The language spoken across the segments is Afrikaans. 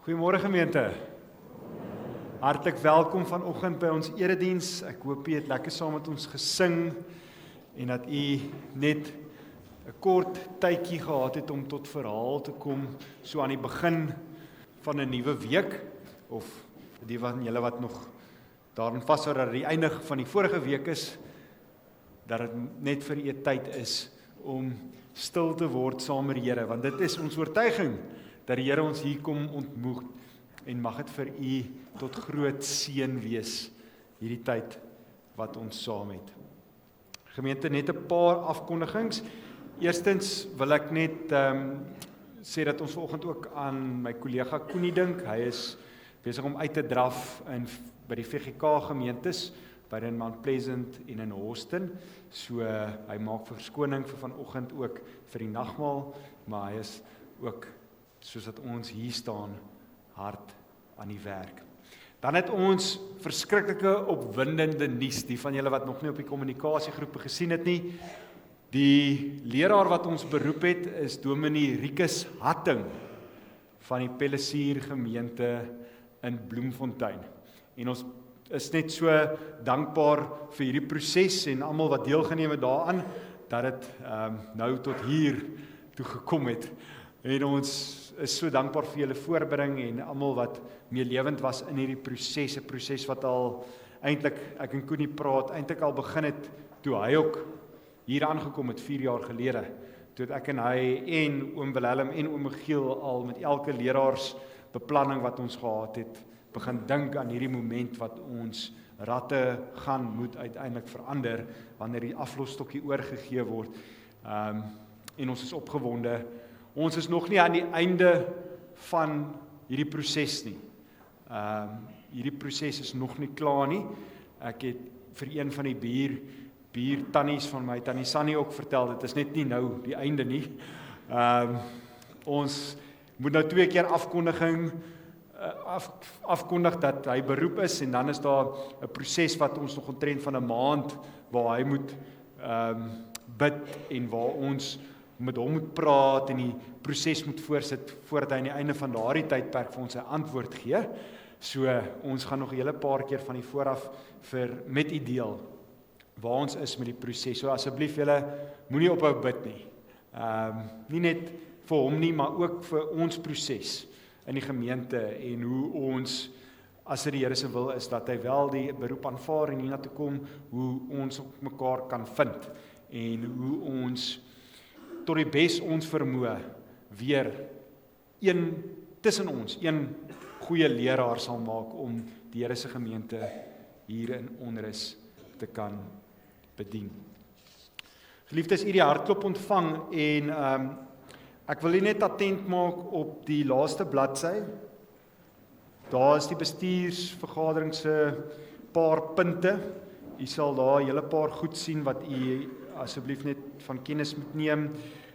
Goeiemôre gemeente. Hartlik welkom vanoggend by ons erediens. Ek hoop jy het lekker saam met ons gesing en dat u net 'n kort tydjie gehad het om tot verhaal te kom so aan die begin van 'n nuwe week, of die van julle wat nog daarin vashou dat die einde van die vorige week is, dat dit net vir u tyd is om stil te word saam met die Here, want dit is ons oortuiging dat die Here ons hier kom ontmoet en mag dit vir u tot groot seën wees hierdie tyd wat ons saam het. Gemeente, net 'n paar afkondigings. Eerstens wil ek net sê dat ons vanoggend ook aan my kollega Koenie dink. Hy is besig om uit te draf by die VGK gemeentes, by in Mount Pleasant en in Houston. So hy maak verskoning vir vanoggend ook vir die nagmaal, maar hy is ook, soos dat ons hier staan, hard aan die werk. Dan het ons verskriklike opwindende nuus, die van julle wat nog nie op die kommunikasiegroepe gesien het nie. Die leraar wat ons beroep het, is Dominee Rikus Hatting van die Pellisier gemeente in Bloemfontein. En ons is net so dankbaar vir hierdie proses en almal wat deelgeneem het daaraan, dat dit nou tot hier toe gekom het. En ons is so dankbaar vir julle voorbereiding en almal wat meelewend was in hierdie proses, 'n proses wat al eintlik, ek en Koenie praat, eintlik al begin het toe hy ook hier aangekom het 4 jaar gelede. Toe het ek en hy en oom Willem en oom Michiel al met elke leraarsbeplanning wat ons gehad het, begin dink aan hierdie moment wat ons ratte gaan moet uiteindelik verander wanneer die aflosstokkie oorgegee word. En ons is opgewonde. Ons is nog nie aan die einde van hierdie proses nie. Hierdie proses is nog nie klaar nie. Ek het vir een van die buurtannies van my, Tannie Sannie, ook vertel, dit is net nie nou die einde nie. Ons moet nou 2 keer afkondig dat hy beroep is, en dan is daar 'n proses wat ons nog omtrent van 'n maand, waar hy moet bid en waar ons met hom moet praat en die proses moet voorsit voordat hy aan die einde van daardie tydperk vir ons 'n antwoord gee. So ons gaan nog 'n hele paar keer van die vooraf met u deel waar ons is met die proses. So asseblief julle moenie ophou bid nie. Nie net vir hom nie, maar ook vir ons proses in die gemeente en hoe ons, as dit die Here se wil is, dat hy wel die beroep aanvaar en hiernatoe kom, hoe ons op mekaar kan vind en hoe ons tot die bes ons vermoë weer tussen ons een goeie leraar sal maak om die Here se gemeente hier in Onrus te kan bedien. Geliefdes, u die hartklop ontvang en ek wil u net attent maak op die laaste bladsy. Daar is die bestuursvergadering se paar punte. U sal daar 'n hele paar goed sien wat u asseblief net van kennis moet neem.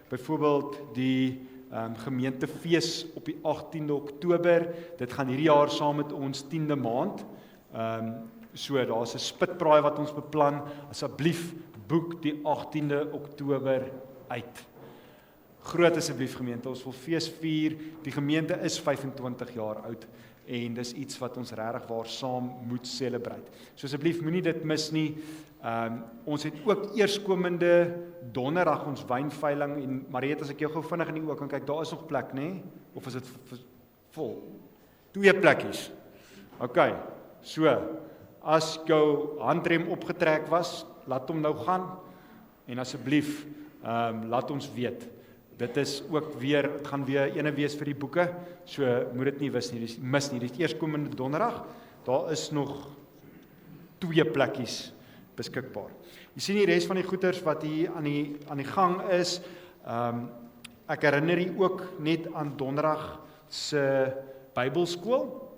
Byvoorbeeld die gemeentefees op die 18de Oktober. Dit gaan hierdie jaar saam met ons 10de maand. So daar's 'n spitbraai wat ons beplan. Asseblief boek die 18de Oktober uit. Groot asseblief gemeente, ons wil fees vier. Die gemeente is 25 jaar oud en dis iets wat ons regtig waar saam moet celebrate. So asseblief moenie dit mis nie. Ons het ook eerskomende donderdag ons wynveiling en Mariet, as ek jou gou vinnig in die oë kan kyk, daar is nog plek, nê? Of is dit vol? 2 plekkies. OK. So, as jou handrem opgetrek was, laat hom nou gaan en asseblief laat ons weet. Dit is ook weer, dit gaan weer ene wees vir die boeke, so moet dit nie mis nie. Dit is eerskomende donderdag, daar is nog 2 plekkies beskikbaar. Jy sien die res van die goeders wat hier aan die gang is. Ek herinner u ook net aan donderdag se Bybelskool,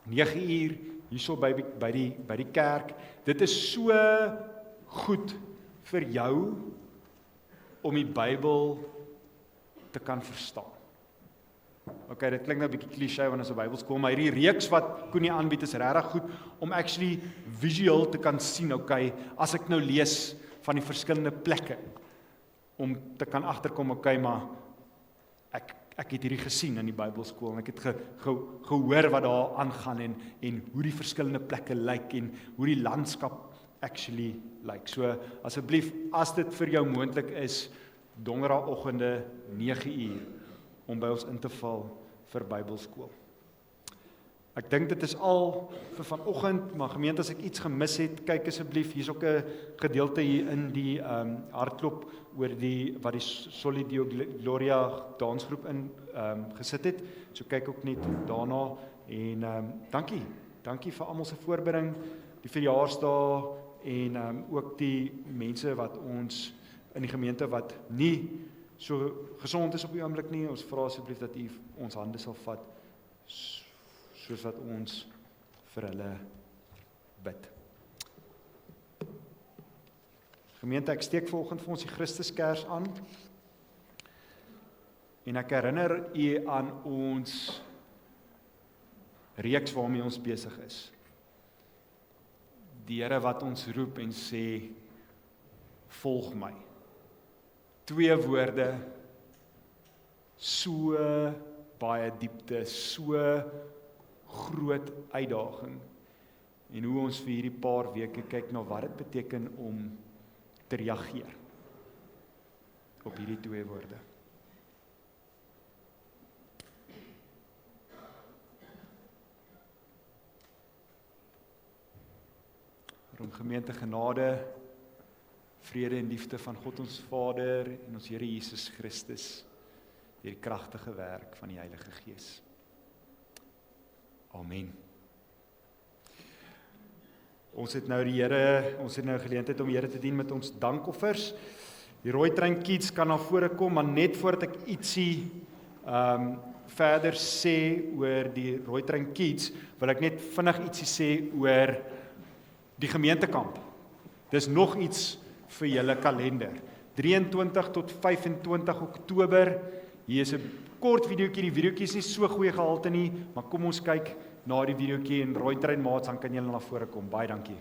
9uur hierso by die kerk. Dit is so goed vir jou om die Bybel te kan verstaan. OK, dit klink nou 'n bietjie cliché wanneer ons 'n Bybelskool, maar hierdie reeks wat Koenie aanbied is regtig goed om actually visueel te kan sien, OK, as ek nou lees van die verskillende plekke, om te kan agterkom, OK, maar ek het hierdie gesien in die Bybelskool en ek het gehoor wat daar aangaan en hoe die verskillende plekke lyk en hoe die landskap actually lyk. So asseblief, as dit vir jou moontlik is, donderdagoggende 9uur om by ons in te val vir Bybelskool. Ek dink dit is al vir vanoggend, maar gemeente, as ek iets gemis het, kyk asseblief, hier's ook 'n gedeelte hier in die hardloop oor wat die Solidio Gloria dansgroep in gesit het. So kyk ook net daarna en dankie vir almal se voorbereiding, die verjaarsdae en ook die mense wat ons in die gemeente wat nie so gesond is op die oomblik nie. Ons vra asseblief dat u ons hande sal vat soos wat ons vir hulle bid. Gemeente, ek steek vanoggend vir ons die Christuskers aan en ek herinner u aan ons reeks waarmee ons besig is. Die Here wat ons roep en sê, volg my. 2 woorde, so baie diepte, so groot uitdaging en hoe ons vir hierdie paar weke kyk na wat dit beteken om te reageer op hierdie 2 woorde. Om gemeente genade, vrede en liefde van God ons Vader en ons Here Jesus Christus deur die kragtige werk van die Heilige Gees. Amen. Ons het nou geleentheid om die Here te dien met ons dankoffers. Die rooi trein kids kan na vore kom, maar net voordat ek ietsie verder sê oor die rooi trein kids, wil ek net vinnig ietsie sê oor die gemeentekamp. Dis nog iets vir julle kalender. 23 tot 25 Oktober. Hier is 'n kort videoetjie. Die videoetjie is nie so goeie gehalte nie, maar kom ons kyk na die videoetjie en rooi trein maats, dan kan julle na vore kom. Baie dankie.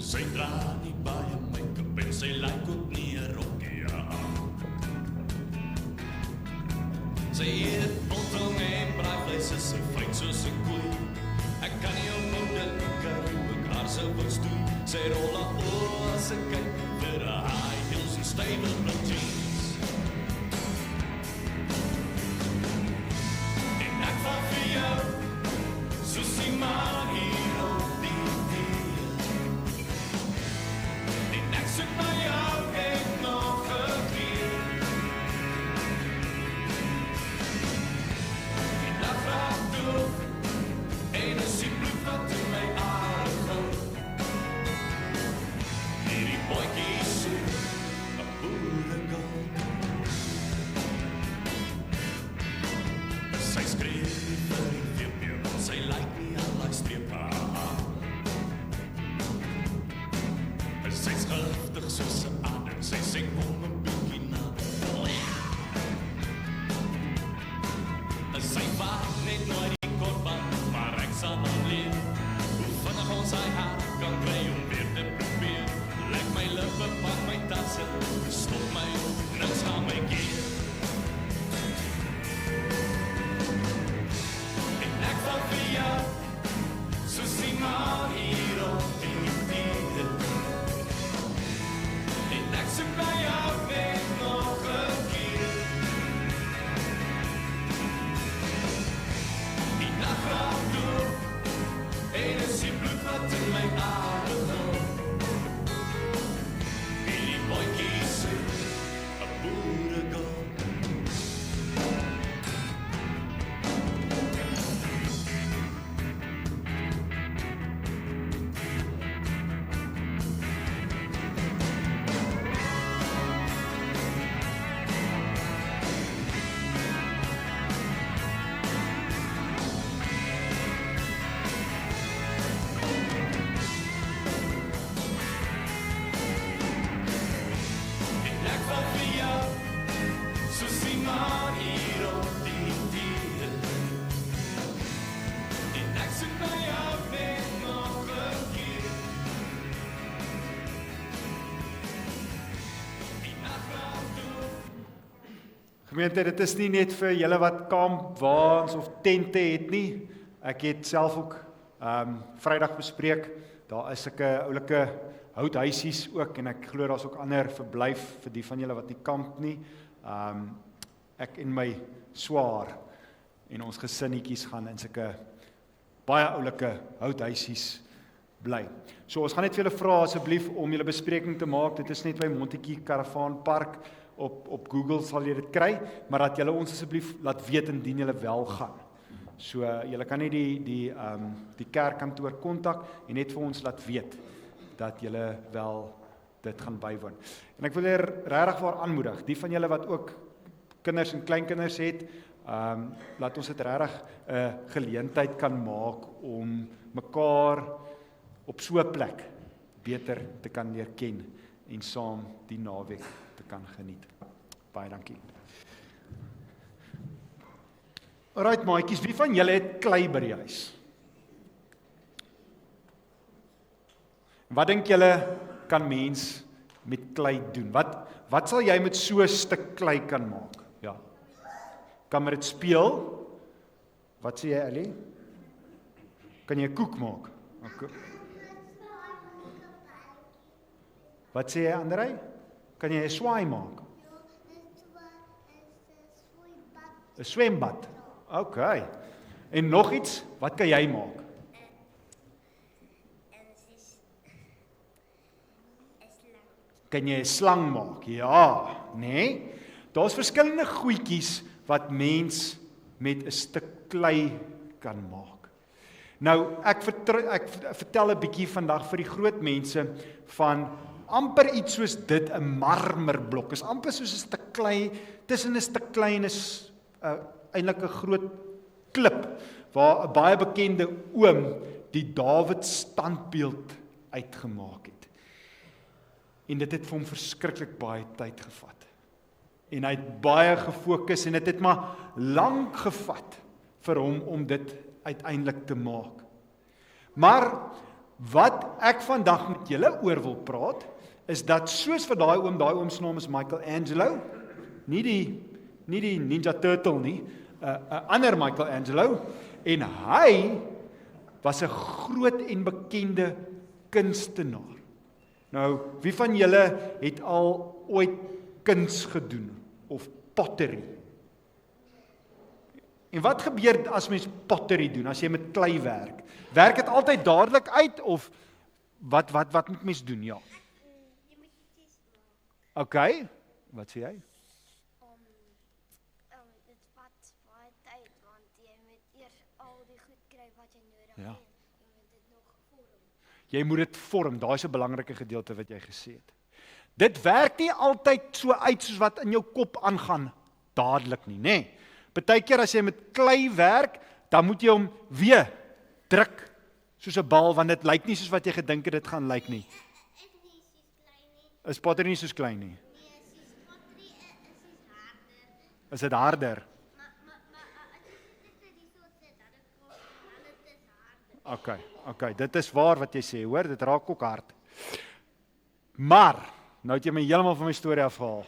Sy dra nie baie make-up en sy lyk ook nie 'n rokkie aan. Sy eet biltong en braaivleis, sy fyn soos 'n koei. Ek kan nie onthou hoe ek haar sou wil stoei. Sy rol haar oë as sy kyk vir 'n high heels en stable jeans. En ek val vir jou, soos die maan hier op die soek na jou en nog 'n keer. En dan vraag toe, en is die bloed wat in my are gaan. Hierdie bootjie soek 'n boeregang. Sy skreef vir die veepie, sy lyk nie al like Gemeente, dit is nie net vir julle wat kampwaans of tente het nie. Ek het self ook Vrydag bespreek. Daar is sulke oulike houthuisies ook en ek glo daar's ook ander verblyf vir die van julle wat nie kamp nie. Ek en my swaar en ons gesinnetjies gaan in sulke baie oulike houthuisies bly. So ons gaan net vir julle vra asseblief om julle bespreking te maak. Dit is net by Montetjie Caravan Park. Op Google sal jy dit kry, maar dat julle ons asseblief laat weet indien julle wel gaan. So julle kan net die kerkkantoor kontak en net vir ons laat weet dat julle wel dit gaan bywoon. En ek wil regtig waar aanmoedig, die van julle wat ook kinders en kleinkinders het, laat ons dit regtig 'n geleentheid kan maak om mekaar op so 'n plek beter te kan leer ken en saam die naweek te kan geniet. Baie dankie. Alright maatjies, wie van julle het klei by die huis? Wat dink julle kan mens met klei doen? Wat sal jy met so 'n stuk klei kan maak? Ja. Kan jy dit speel? Wat sê jy, Ellie? Kan jy 'n koek maak? Okay. Wat sê jy, Andrei? Kan jy 'n swaai maak? 'n swembad. OK. En nog iets, wat kan jy maak? Kan jy 'n slang maak? Ja, nee. Daar's verskillende goedjies wat mens met 'n stuk klei kan maak. Nou, ek vertel 'n bietjie vandag vir die groot mense van amper iets soos dit, 'n marmerblok. Is amper soos 'n stuk klei, tussen 'n stuk klei en 'n eintlik 'n groot klip waar 'n baie bekende oom die Dawid standbeeld uitgemaak het. En dit het vir hom verskriklik baie tyd gevat. En hy het baie gefokus en dit het maar lank gevat vir hom om dit uiteindelik te maak. Maar wat ek vandag met julle oor wil praat, is dat soos vir daai oom se naam is Michelangelo, nie die Ninja Turtle nie, 'n ander Michelangelo, en hy was 'n groot en bekende kunstenaar. Nou, wie van julle het al ooit kuns gedoen of pottery? En wat gebeur as mens pottery doen, as jy met klei werk? Werk dit altyd dadelik uit of wat moet mens doen? Ja. Jy moet iets maak. OK. Wat sê jy? Dit vat baie tyd want jy moet eers al die goed kry wat jy nodig Ja. het. Jy moet dit nog vorm. Jy moet dit vorm. Daai is 'n belangrike gedeelte wat jy gesê het. Dit werk nie altyd so uit soos wat in jou kop aangaan dadelik nie, nê? Partykeer as jy met klei werk, dan moet jy hom weer druk soos 'n bal want dit lyk nie soos wat jy gedink het dit gaan lyk nie. Ek nie soos klein nie. Is pottery nie soos klein nie? Nee, soos pottery is harder. Is dit harder? Maar as jy dit hierso sit, dan dit is harder. OK, dit is waar wat jy sê, hoor, dit raak ook hard. Maar nou het jy my heeltemal van my storie afgehaal.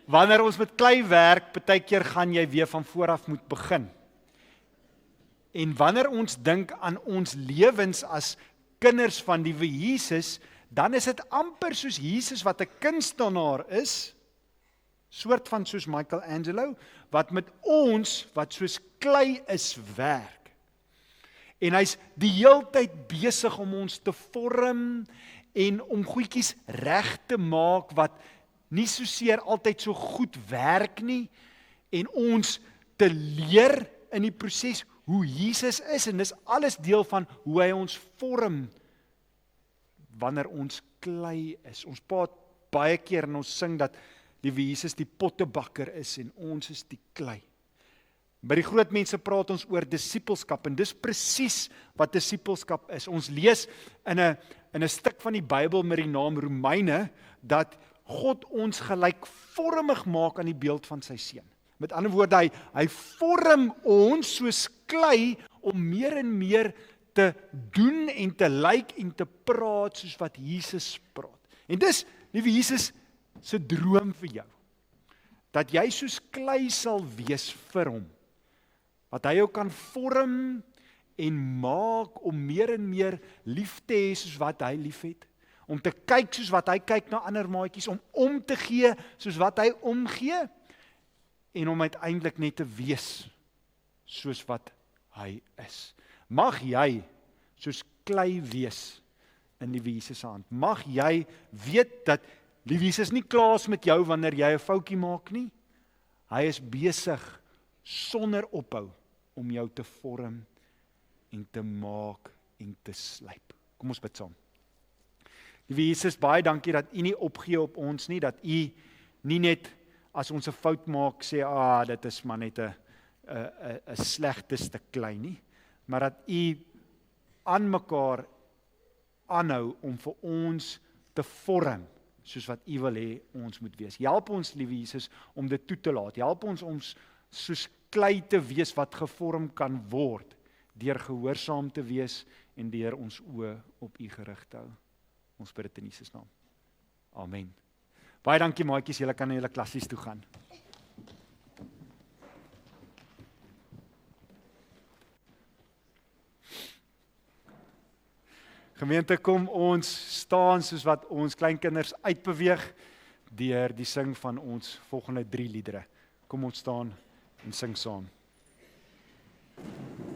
Wanneer ons met klei werk, partykeer gaan jy weer van voor af moet begin. En wanneer ons dink aan ons lewens as kinders van die Jesus, dan is dit amper soos Jesus wat 'n kunstenaar is, soort van soos Michelangelo, wat met ons, wat soos klei is, werk. En hy's die heeltyd besig om ons te vorm en om goedjies reg te maak wat nie soseer altyd so goed werk nie en ons te leer in die proses hoe Jesus is en dis alles deel van hoe hy ons vorm wanneer ons klei is. Ons praat baie keer en ons sing dat Liewe Jesus die pottebakker is en ons is die klei. By die groot mense praat ons oor disippelskap en dis presies wat disippelskap is. Ons lees in 'n stuk van die Bybel met die naam Romeine dat God ons gelykvormig maak aan die beeld van sy seun. Met ander woorde, hy vorm ons soos klei om meer en meer te doen en te lyk en te praat soos wat Jesus praat. En dis, liewe Jesus, se droom vir jou. Dat jy soos klei sal wees vir hom. Dat hy jou kan vorm en maak om meer en meer lief te hê soos wat hy lief het. Om te kyk soos wat hy kyk na ander maatjies, om te gee soos wat hy omgee, en om uiteindelik net te wees soos wat hy is. Mag jy soos klei wees in liewe Jesus se hand. Mag jy weet dat liewe Jesus nie klaar is met jou wanneer jy 'n foutjie maak nie. Hy is besig sonder ophou om jou te vorm en te maak en te slyp. Kom ons bid saam. Liewe Jesus, baie dankie dat U nie opgee op ons nie, dat U nie net as ons 'n fout maak sê, dit is maar net 'n slegte stuk klei nie, maar dat U aan mekaar aanhou om vir ons te vorm soos wat U wil hê ons moet wees. Help ons, liewe Jesus, om dit toe te laat. Help ons soos klei te wees wat gevorm kan word, deur gehoorsaam te wees en deur ons oë op U gerig te hou. Ons bid dit in Jesus naam. Amen. Baie dankie maatjies, julle kan na julle klassies toe gaan. Gemeente, kom ons staan soos wat ons kleinkinders uitbeweeg deur die sing van ons volgende 3 liedere. Kom ons staan en sing saam. Way.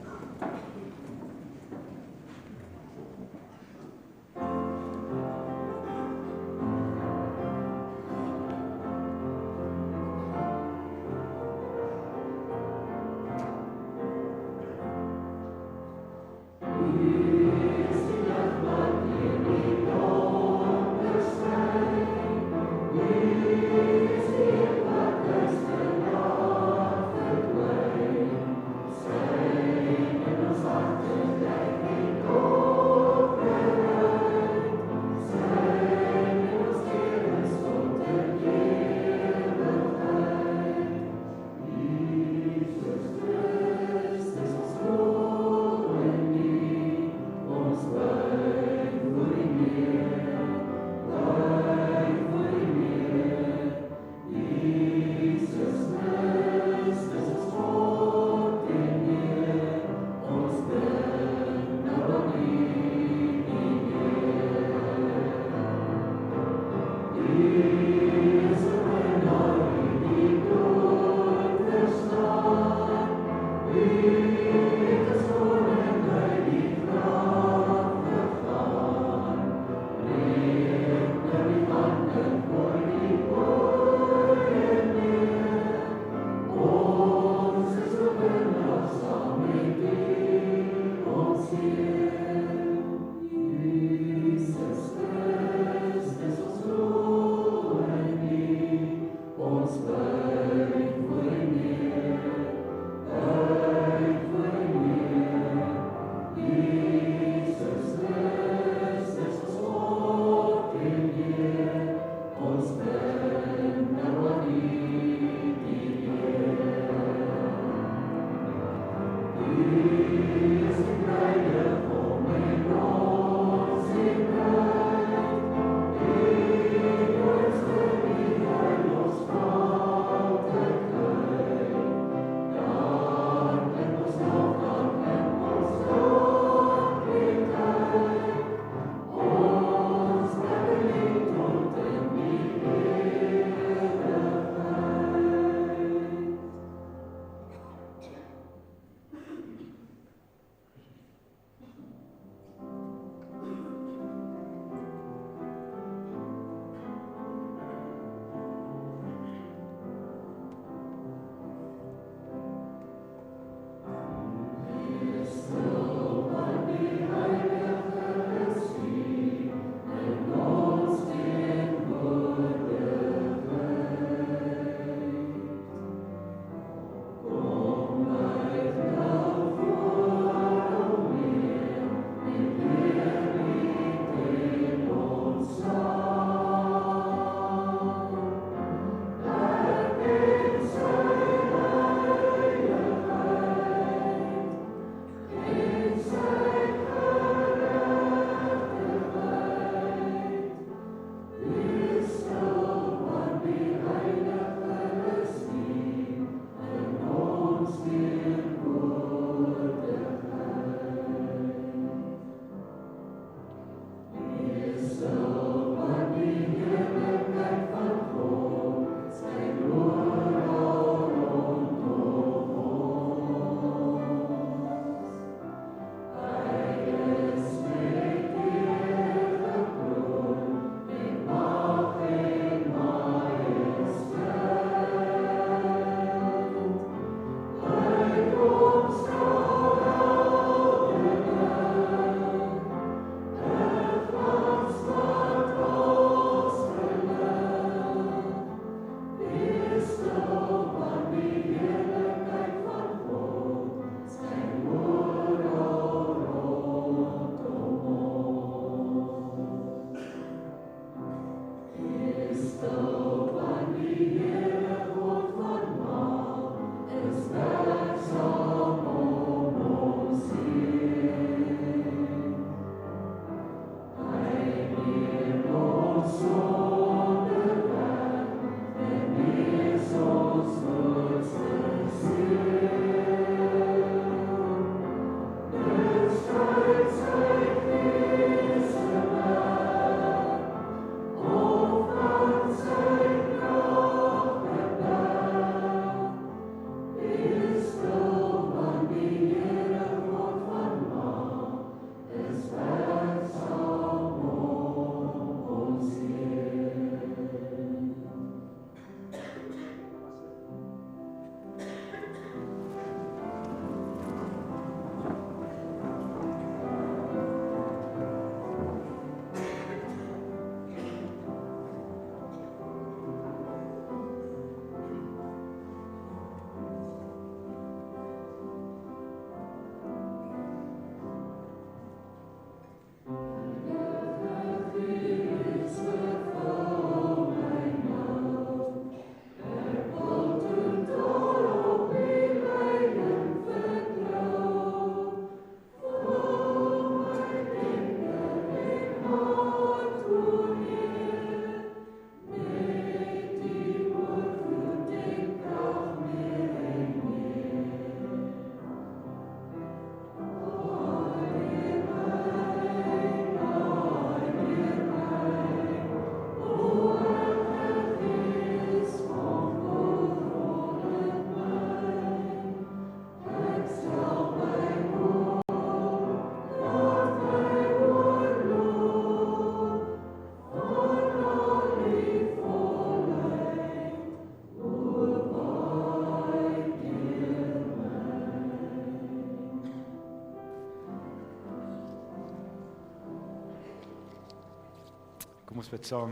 Kom ons bid saam.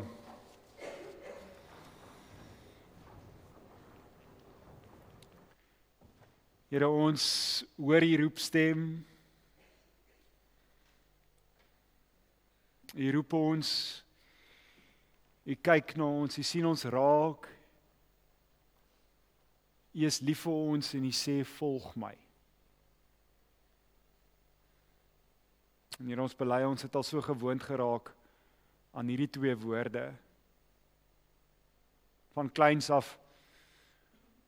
Here, ons hoor U roepstem. U roep ons. U kyk na ons, U sien ons raak. U is lief vir ons en U sê, volg my. En Here, ons bely, ons het al so gewoond geraak aan hierdie twee woorde. Van kleins af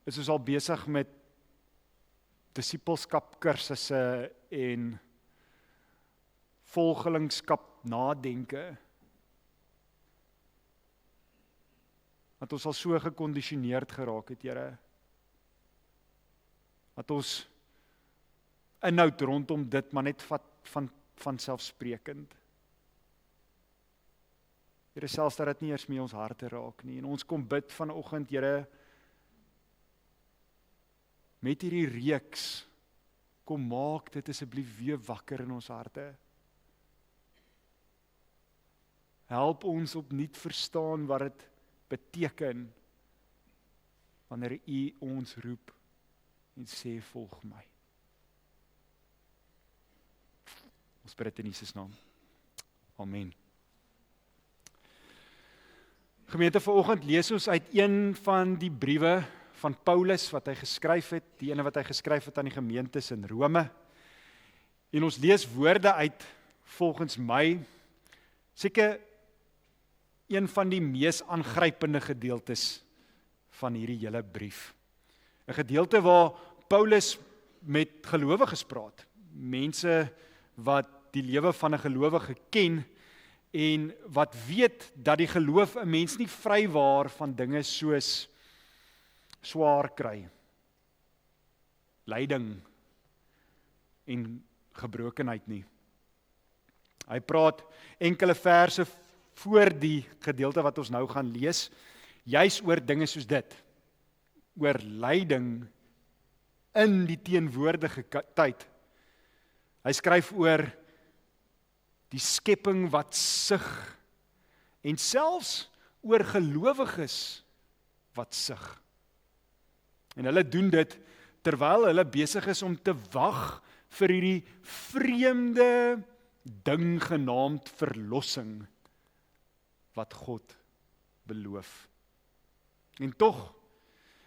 is ons al besig met disipelskap kursusse en volgelingskap nadenke. Dat ons al so gekondisioneerd geraak het, Here. Dat ons inhoud rondom dit maar net vat van selfsprekend. Here, selfs dat dit nie eers meer ons harte raak nie. En ons kom bid vanoggend, Here, met hierdie reeks, kom maak dit asseblief weer wakker in ons harte. Help ons opnuut verstaan wat dit beteken wanneer U ons roep en sê, volg my. Ons bid dit in Jesus naam. Amen. Gemeente, vanoggend lees ons uit een van die briewe van Paulus wat hy geskryf het, die ene wat hy geskryf het aan die gemeentes in Rome. En ons lees woorde uit, volgens my, seker een van die mees aangrypende gedeeltes van hierdie hele brief. 'n Gedeelte waar Paulus met gelowiges praat, mense wat die lewe van 'n gelowige ken en wat weet dat die geloof 'n mens nie vrywaar van dinge soos swaar kry, lyding en gebrokenheid nie. Hy praat enkele verse voor die gedeelte wat ons nou gaan lees, juis oor dinge soos dit, oor lyding in die teenwoordige tyd. Hy skryf oor die skepping wat sug, en selfs oor gelowiges wat sug. En hulle doen dit terwyl hulle besig is om te wag vir hierdie vreemde ding genaamd verlossing wat God beloof. En tog,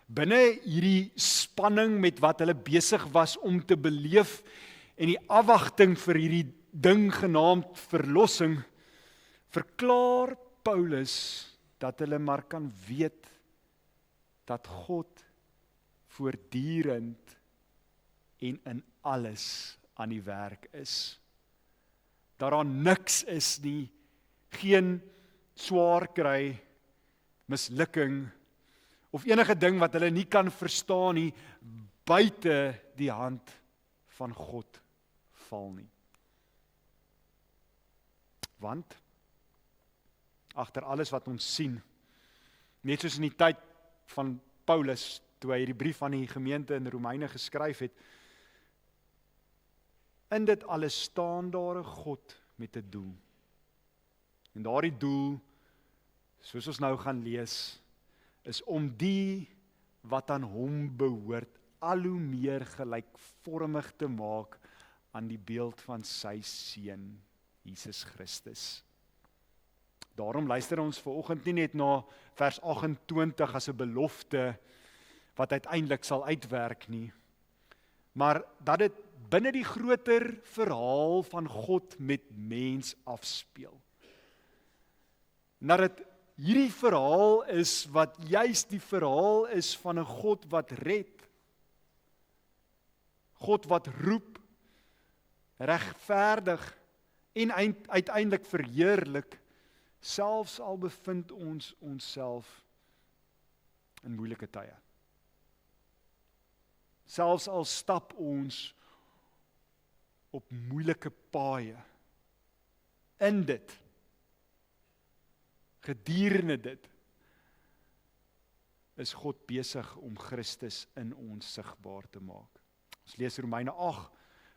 binne hierdie spanning met wat hulle besig was om te beleef en die afwagting vir hierdie ding genaamd verlossing, verklaar Paulus dat hulle maar kan weet dat God voortdurend en in alles aan die werk is. Dat daar niks is nie, geen swaar kry, mislukking, of enige ding wat hulle nie kan verstaan nie, buite die hand van God val nie. Want, agter alles wat ons sien, net soos in die tyd van Paulus, toe hy die brief aan die gemeente in Romeine geskryf het, in dit alles staan daar 'n God met 'n doel. En daardie doel, soos ons nou gaan lees, is om die wat aan hom behoort, al hoe meer gelykvormig te maak aan die beeld van sy seun, Jesus Christus. Daarom luister ons vanoggend nie net na vers 28 as 'n belofte wat uiteindelik sal uitwerk nie, maar dat dit binne die groter verhaal van God met mens afspeel. Dat dit hierdie verhaal is wat juis die verhaal is van 'n God wat red, God wat roep, regverdig en uiteindelik verheerlik, selfs al bevind ons onsself in moeilike tye. Selfs al stap ons op moeilike paaie, in dit, gedurende dit, is God besig om Christus in ons sigbaar te maak. Ons lees Romeine 8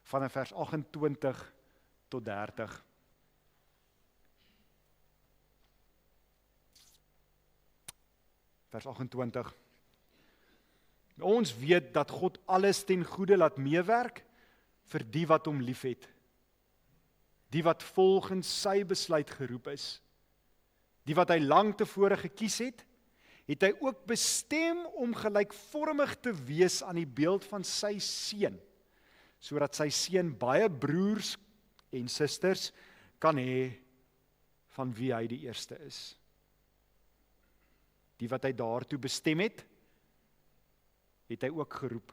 van vers 28 tot 30. vers 28. Ons weet dat God alles ten goeie laat meewerk vir die wat hom liefhet. Die wat volgens sy besluit geroep is. Die wat hy lank tevore gekies het hy ook bestem om gelykvormig te wees aan die beeld van sy seun, sodat sy seun baie broers en susters kan hê van wie hy die eerste is. Die wat hy daartoe bestem het hy ook geroep.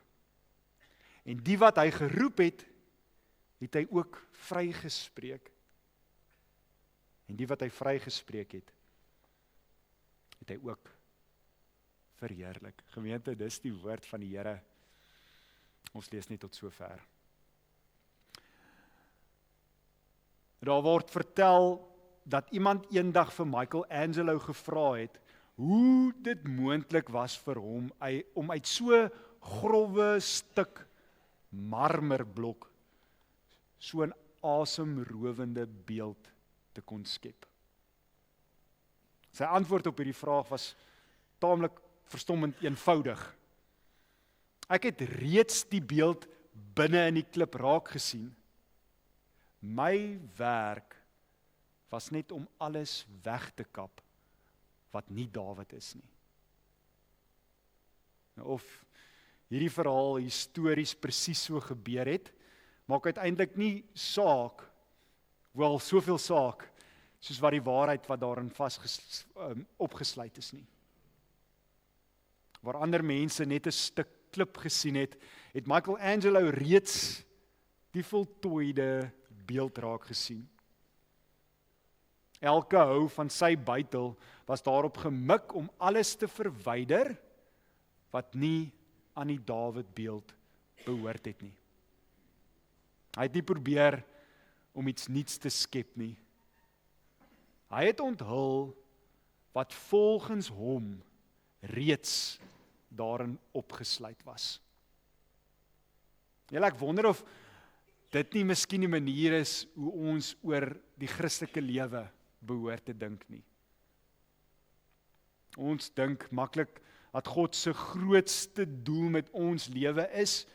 En die wat hy geroep het hy ook vrygespreek. En die wat hy vrygespreek het hy ook verheerlik. Gemeente, dis die woord van die Here. Ons lees net tot sover. Daar word vertel dat iemand eendag vir Michelangelo gevra het hoe dit moontlik was vir hom om uit so growwe stuk marmerblok so 'n asemrowende beeld te kon skep. Sy antwoord op hierdie vraag was taamlik verstommend eenvoudig. Ek het reeds die beeld binne in die klip raak gesien. My werk was net om alles weg te kap wat nie Dawid is nie. Nou, of hierdie verhaal histories presies so gebeur het, maak uiteindelik nie saak, wel soveel saak, soos wat die waarheid wat daarin opgesluit is nie. Waar ander mense net 'n stuk klip gesien het Michelangelo reeds die voltooide beeld raak gesien. Elke hou van sy bytel was daarop gemik om alles te verwyder wat nie aan die Dawid beeld behoort het nie. Hy het nie probeer om iets nuuts te skep nie. Hy het onthul wat volgens hom reeds daarin opgesluit was. Ek wonder of dit nie miskien die manier is hoe ons oor die Christelike lewe behoort te dink nie. Ons dink maklik dat God se grootste doel met ons lewe is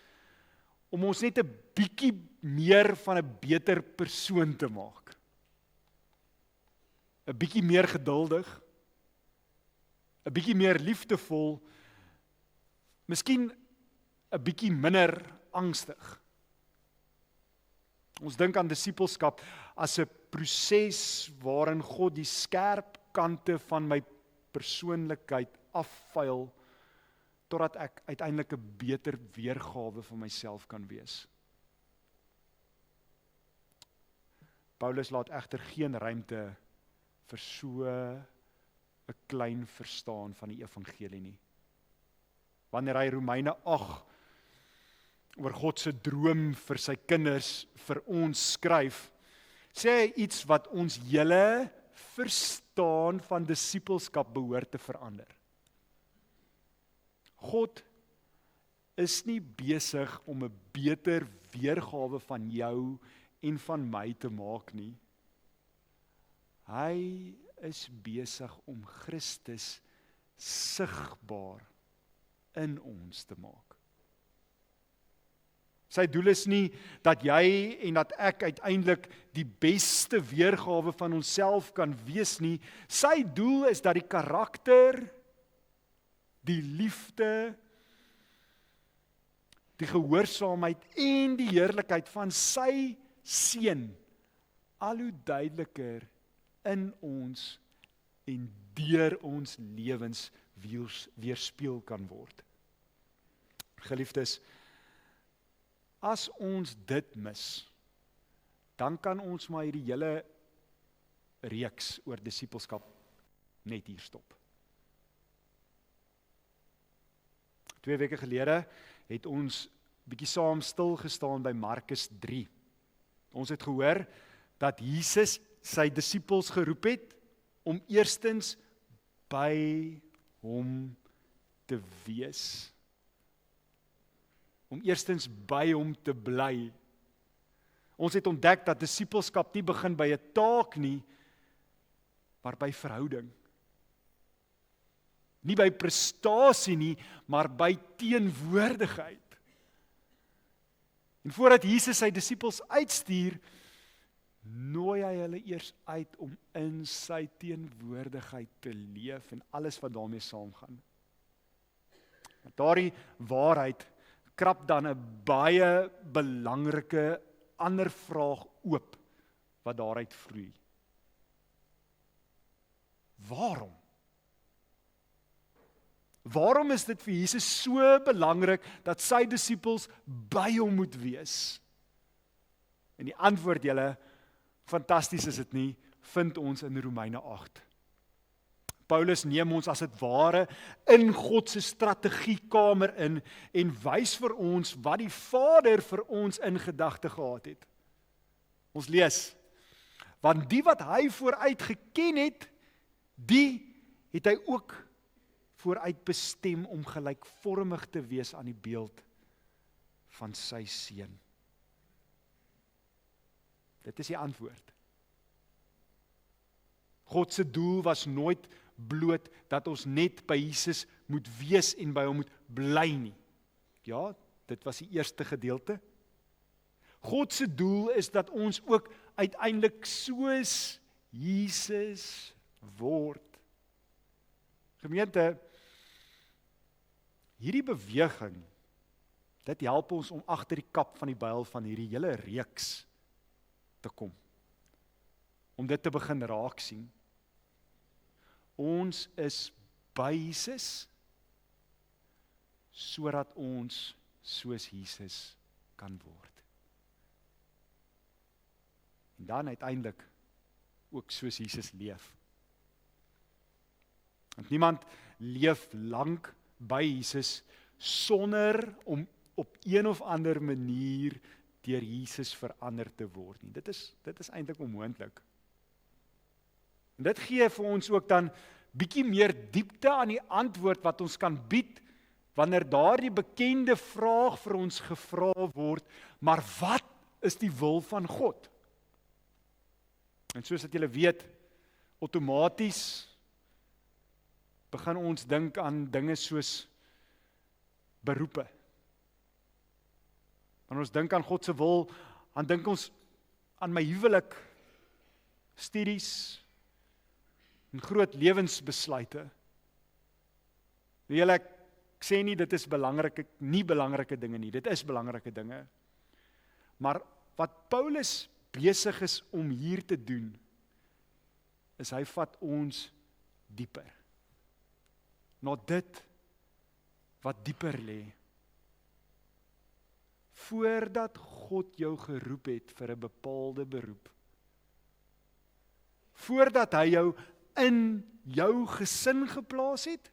om ons net 'n bietjie meer van 'n beter persoon te maak. 'n Bietjie meer geduldig, 'n bietjie meer liefdevol, miskien 'n bietjie minder angstig. Ons dink aan disippelskap as 'n proses waarin God die skerp kante van my persoonlikheid afvuil totdat ek uiteindelik 'n beter weergawe van myself kan wees. Paulus laat egter geen ruimte vir so 'n klein verstaan van die evangelie nie. Wanneer hy Romeine 8 oor God se droom vir sy kinders vir ons skryf, sê hy iets wat ons hele verstaan van disippelskap behoort te verander. God is nie besig om 'n beter weergawe van jou en van my te maak nie. Hy is besig om Christus sigbaar in ons te maak. Sy doel is nie dat jy en dat ek uiteindelik die beste weergawe van onsself kan wees nie. Sy doel is dat die karakter, die liefde, die gehoorsaamheid en die heerlikheid van sy seun al hoe duideliker in ons en deur ons lewens weerspieël kan word. Geliefdes, as ons dit mis, dan kan ons maar hierdie hele reeks oor disippelskap net hier stop. 2 weke gelede het ons bietjie saam stil gestaan by Markus 3. Ons het gehoor dat Jesus sy disippels geroep het om eerstens by hom te wees. Om eerstens by hom te bly. Ons het ontdek dat disippelskap nie begin by 'n taak nie, maar by verhouding. Nie by prestasie nie, maar by teenwoordigheid. En voordat Jesus sy disippels uitstuur, nooi hy hulle eers uit om in sy teenwoordigheid te leef en alles wat daarmee saamgaan. Daardie waarheid krap dan 'n baie belangrike ander vraag oop wat daaruit vloei. Waarom? Waarom is dit vir Jesus so belangrik dat sy disippels by hom moet wees? En die antwoord, julle, fantasties is dit nie, vind ons in Romeine 8. Paulus neem ons as dit ware in God se strategiekamer in en wys vir ons wat die Vader vir ons in gedagte gehad het. Ons lees, want die wat hy vooruit geken het, die het hy ook vooruit bestem om gelykvormig te wees aan die beeld van sy seun. Dit is die antwoord. God se doel was nooit bloot dat ons net by Jesus moet wees en by hom moet bly nie. Ja, dit was die eerste gedeelte. God se doel is dat ons ook uiteindelik soos Jesus word. Gemeente, hierdie beweging, dit help ons om agter die kap van die byl van hierdie hele reeks te kom. Om dit te begin raak sien. Ons is by Jesus, sodat ons soos Jesus kan word. En dan uiteindelik ook soos Jesus leef. Want niemand leef lank by Jesus sonder om op een of ander manier deur Jesus verander te word nie. Dit is eintlik onmoontlik. En dit gee vir ons ook dan bietjie meer diepte aan die antwoord wat ons kan bied wanneer daardie bekende vraag vir ons gevra word, maar wat is die wil van God? En soos dat julle weet, outomaties begin ons dink aan dinge soos beroepe. Wanneer ons dink aan God se wil, dan dink ons aan my huwelik, studies, en groot lewensbesluite. Ek sê nie dit is nie belangrike dinge nie, dit is belangrike dinge. Maar wat Paulus besig is om hier te doen, is hy vat ons dieper. Na dit wat dieper lê. Voordat God jou geroep het vir 'n bepaalde beroep. Voordat hy jou in jou gesin geplaas het,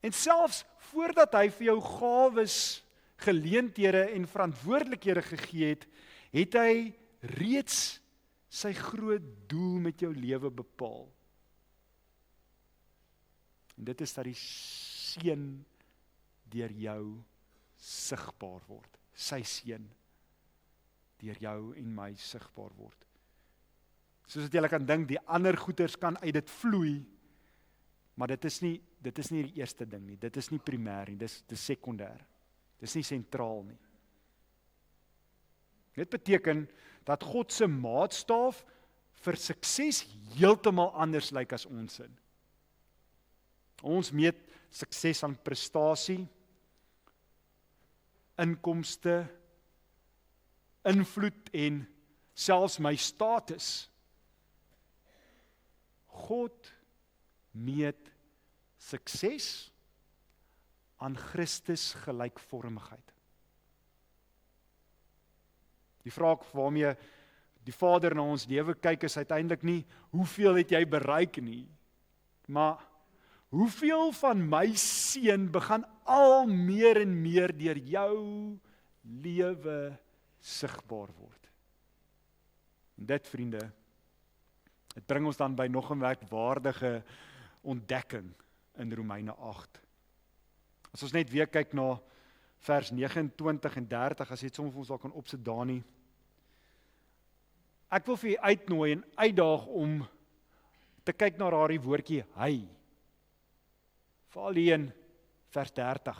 en selfs voordat hy vir jou gawes, geleenthede en verantwoordelikhede gegee het, het hy reeds sy groot doel met jou lewe bepaal. En dit is dat die seun deur jou sigbaar word. Sy seun deur jou en my sigbaar word. Soos wat julle kan dink, die ander goeders kan uit dit vloei, maar dit is nie die eerste ding nie, dit is nie primêr nie, dis sekondêr. Dis nie sentraal nie. Dit beteken dat God se maatstaaf vir sukses heeltemal anders lyk as ons sin. Ons meet sukses aan prestasie, inkomste, invloed en selfs my status. God meet sukses aan Christus gelykvormigheid. Die vraag waarmee die Vader na ons lewe kyk is uiteindelik nie hoeveel het jy bereik nie, maar hoeveel van my seun begin al meer en meer deur jou lewe sigbaar word. En dit, vriende, dit bring ons dan by nog 'n merkwaardige ontdekking in Romeine 8. As ons net weer kyk na vers 29 en 30, as jy dit soms vir ons daar kan opsit, Dani. Ek wil vir u uitnooi en uitdaag om te kyk na daardie woordjie hy. Veral hier in vers 30.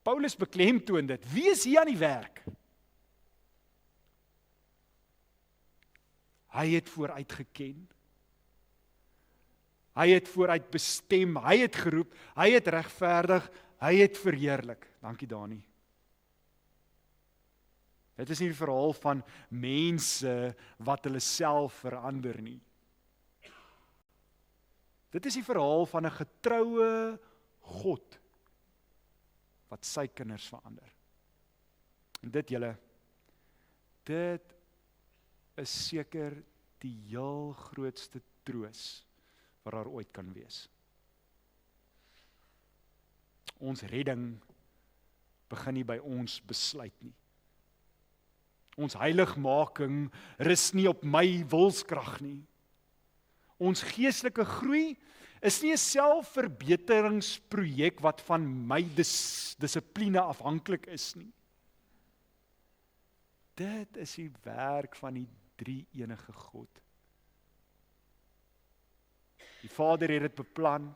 Paulus beklemtoon dit. Wie is hier aan die werk? Hy het vooruit geken. Hy het vooruit bestem, hy het geroep, hy het regverdig, hy het verheerlik. Dankie Dani. Dit is nie die verhaal van mense wat hulle self verander nie. Dit is die verhaal van 'n getroue God wat sy kinders verander. En dit is seker die heel grootste troos wat daar ooit kan wees. Ons redding begin nie by ons besluit nie. Ons heiligmaking rus nie op my wilskrag nie. Ons geestelike groei is nie 'n selfverbeteringsprojek wat van my dissipline afhanklik is nie. Dit is die werk van die drie-enige God. Die Vader het dit beplan.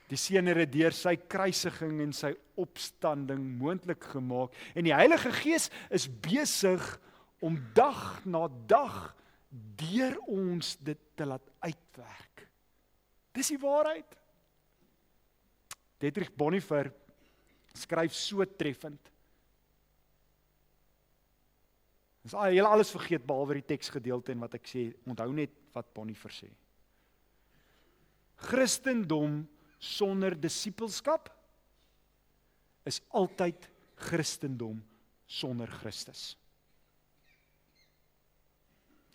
Die Seun het dit deur sy kruisiging en sy opstanding moontlik gemaak. En die Heilige Gees is besig om dag na dag deur ons dit te laat uitwerk. Dis die waarheid. Dietrich Bonhoeffer skryf so treffend. Dis alles vergeet behalwe die teksgedeelte en wat ek sê, onthou net wat Bonhoeffer sê. Christendom sonder disippelskap is altyd Christendom sonder Christus.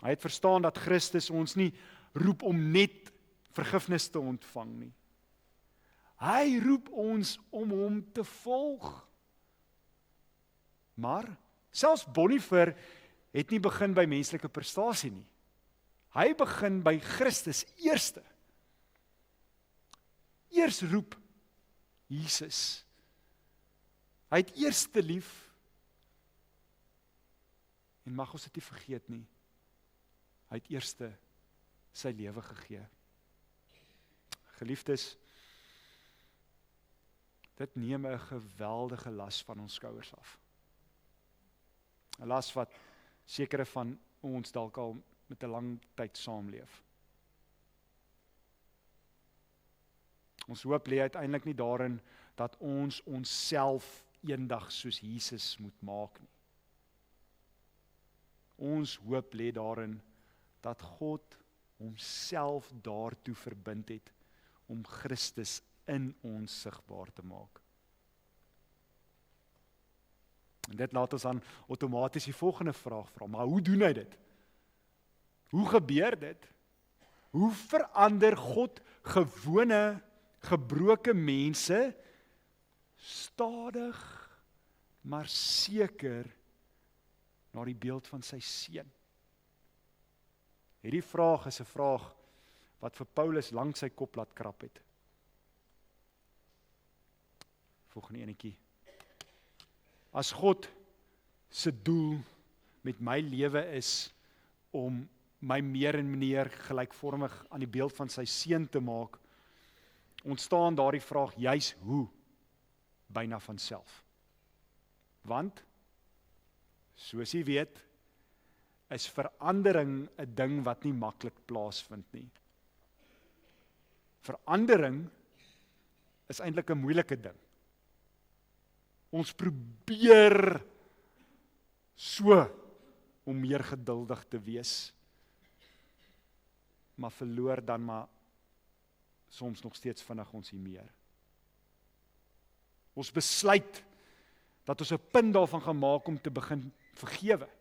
Hy het verstaan dat Christus ons nie roep om net vergifnis te ontvang nie. Hy roep ons om hom te volg. Maar selfs Bonhoeffer het nie begin by menslike prestasie nie. Hy begin by Christus eerste. Eers roep Jesus. Hy het eerste lief. En mag ons dit nie vergeet nie. Hy het eerste sy lewe gegee. Geliefdes, dit neem 'n geweldige las van ons skouers af. 'n Las wat sekere van ons dalk al met 'n lang tyd saamleef. Ons hoop lê uiteindelik nie daarin dat ons onsself eendag soos Jesus moet maak nie. Ons hoop lê daarin dat God homself daartoe verbind het om Christus in ons sigbaar te maak. En dit laat ons dan outomaties die volgende vraag vra, maar hoe doen hy dit? Hoe gebeur dit? Hoe verander God gewone, gebroke mense stadig, maar seker na die beeld van sy seun? Hierdie vraag is 'n vraag wat vir Paulus langs sy kop laat krap het. Volgende enetjie. As God se doel met my lewe is om my meer en meer gelykvormig aan die beeld van sy seun te maak, ontstaan daardie vraag juis hoe byna van self. Want soos jy weet, is verandering 'n ding wat nie maklik plaasvind nie. Verandering is eintlik 'n moeilike ding. Ons probeer so om meer geduldig te wees, maar verloor dan maar soms nog steeds vinnig ons hier meer. Ons besluit dat ons 'n punt daarvan gaan maak om te begin vergewe.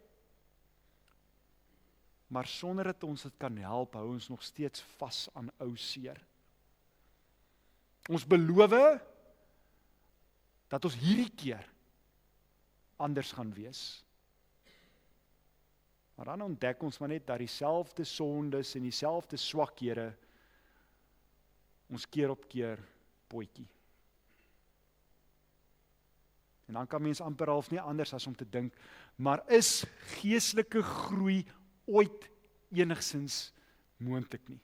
Maar sonder dat ons dit kan help, hou ons nog steeds vas aan ou seer. Ons beloof dat ons hierdie keer anders gaan wees. Maar dan ontdek ons maar net dat dieselfde sondes en dieselfde swakhede ons keer op keer potjie. En dan kan mens amper half nie anders as om te dink, maar is geestelike groei ooit enigsins moontlik nie.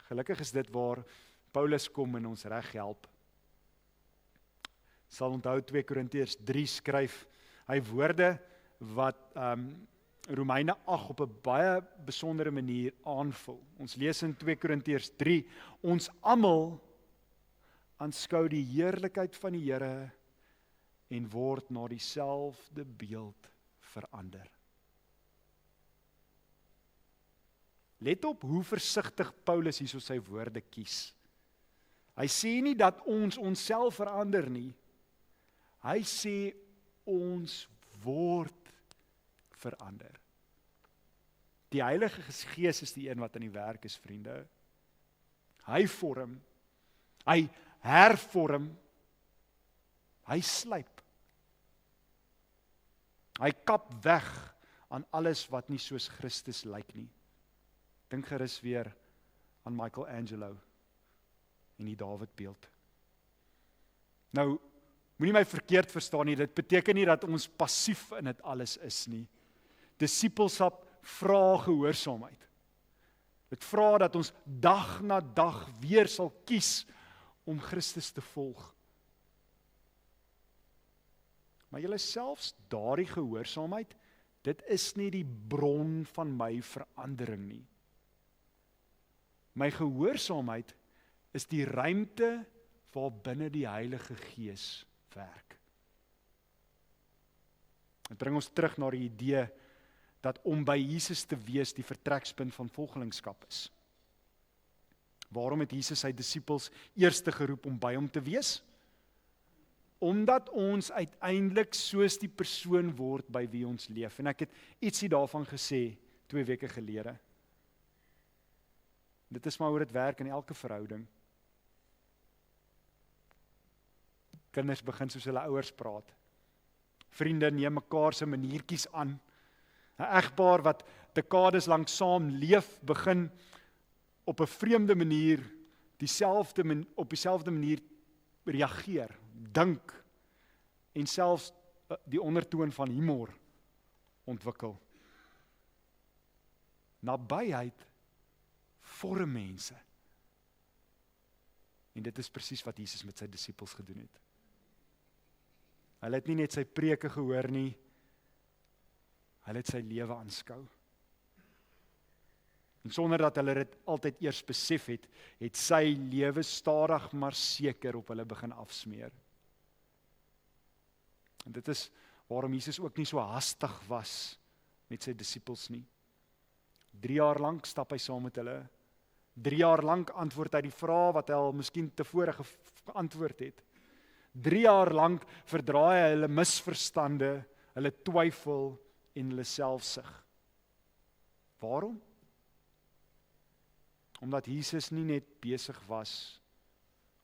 Gelukkig is dit waar Paulus kom en ons reg help. Sal onthou 2 Korintiërs 3 skryf, hy woorde wat Romeine 8 op 'n baie besondere manier aanvul. Ons lees in 2 Korintiërs 3, ons almal aanskou die heerlikheid van die Here en word na dieselfde beeld verander. Let op hoe versigtig Paulus hierso sy woorde kies. Hy sê nie dat ons onsself verander nie. Hy sê ons word verander. Die Heilige Gees is die een wat aan die werk is, vriende. Hy vorm, hy hervorm, hy slyp. Hy kap weg aan alles wat nie soos Christus lyk nie. Dink gerus weer aan Michelangelo en die Dawidbeeld. Nou, moenie my verkeerd verstaan nie, dit beteken nie dat ons passief in dit alles is nie. Disippelskap vra gehoorsaamheid. Dit vra dat ons dag na dag weer sal kies om Christus te volg. Maar julle selfs daardie gehoorsaamheid, dit is nie die bron van my verandering nie. My gehoorsaamheid is die ruimte waarbinne die Heilige Gees werk. Dit bring ons terug na die idee dat om by Jesus te wees die vertrekspunt van volgelingskap is. Waarom het Jesus sy disippels eers geroep om by hom te wees? Omdat ons uiteindelik soos die persoon word by wie ons leef. En ek het ietsie daarvan gesê 2 weke gelede. Dit is maar hoe dit werk in elke verhouding. Kinders begin soos hulle ouers praat. Vriende neem mekaar se maniertjies aan. 'n Egpaar wat dekades lank saam leef, begin op 'n vreemde manier op dieselfde manier reageer, dink en selfs die ondertoon van humor ontwikkel. Nabyheid vorm mense. En dit is presies wat Jesus met sy disippels gedoen het. Hulle het nie net sy preke gehoor nie, hulle het sy lewe aanskou. En sonder dat hulle dit altyd eers besef het, het sy lewe stadig maar seker op hulle begin afsmeer. En dit is waarom Jesus ook nie so hastig was met sy disippels nie. 3 jaar lank stap hy saam met hulle. 3 jaar lank antwoord hy die vrae wat hy al miskien tevore geantwoord het. 3 jaar lank verdraai hy hulle misverstande, hulle twyfel en hulle selfsug. Waarom? Omdat Jesus nie net besig was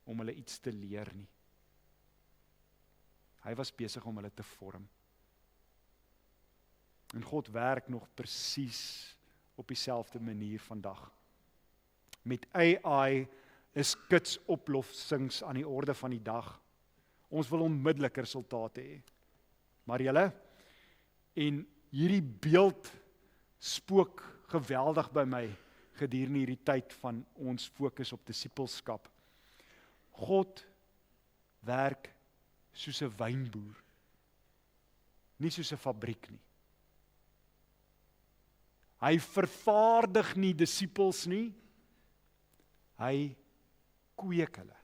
om hulle iets te leer nie. Hy was besig om hulle te vorm. En God werk nog presies op dieselfde manier vandag. Met AI is kitsoplossings aan die orde van die dag. Ons wil onmiddellik resultate hê. Maar julle, en hierdie beeld spook geweldig by my gedurende hierdie tyd van ons fokus op disippelskap. God werk soos 'n wynboer, nie soos 'n fabriek nie. Hy vervaardig nie disippels nie, hy kweek hulle.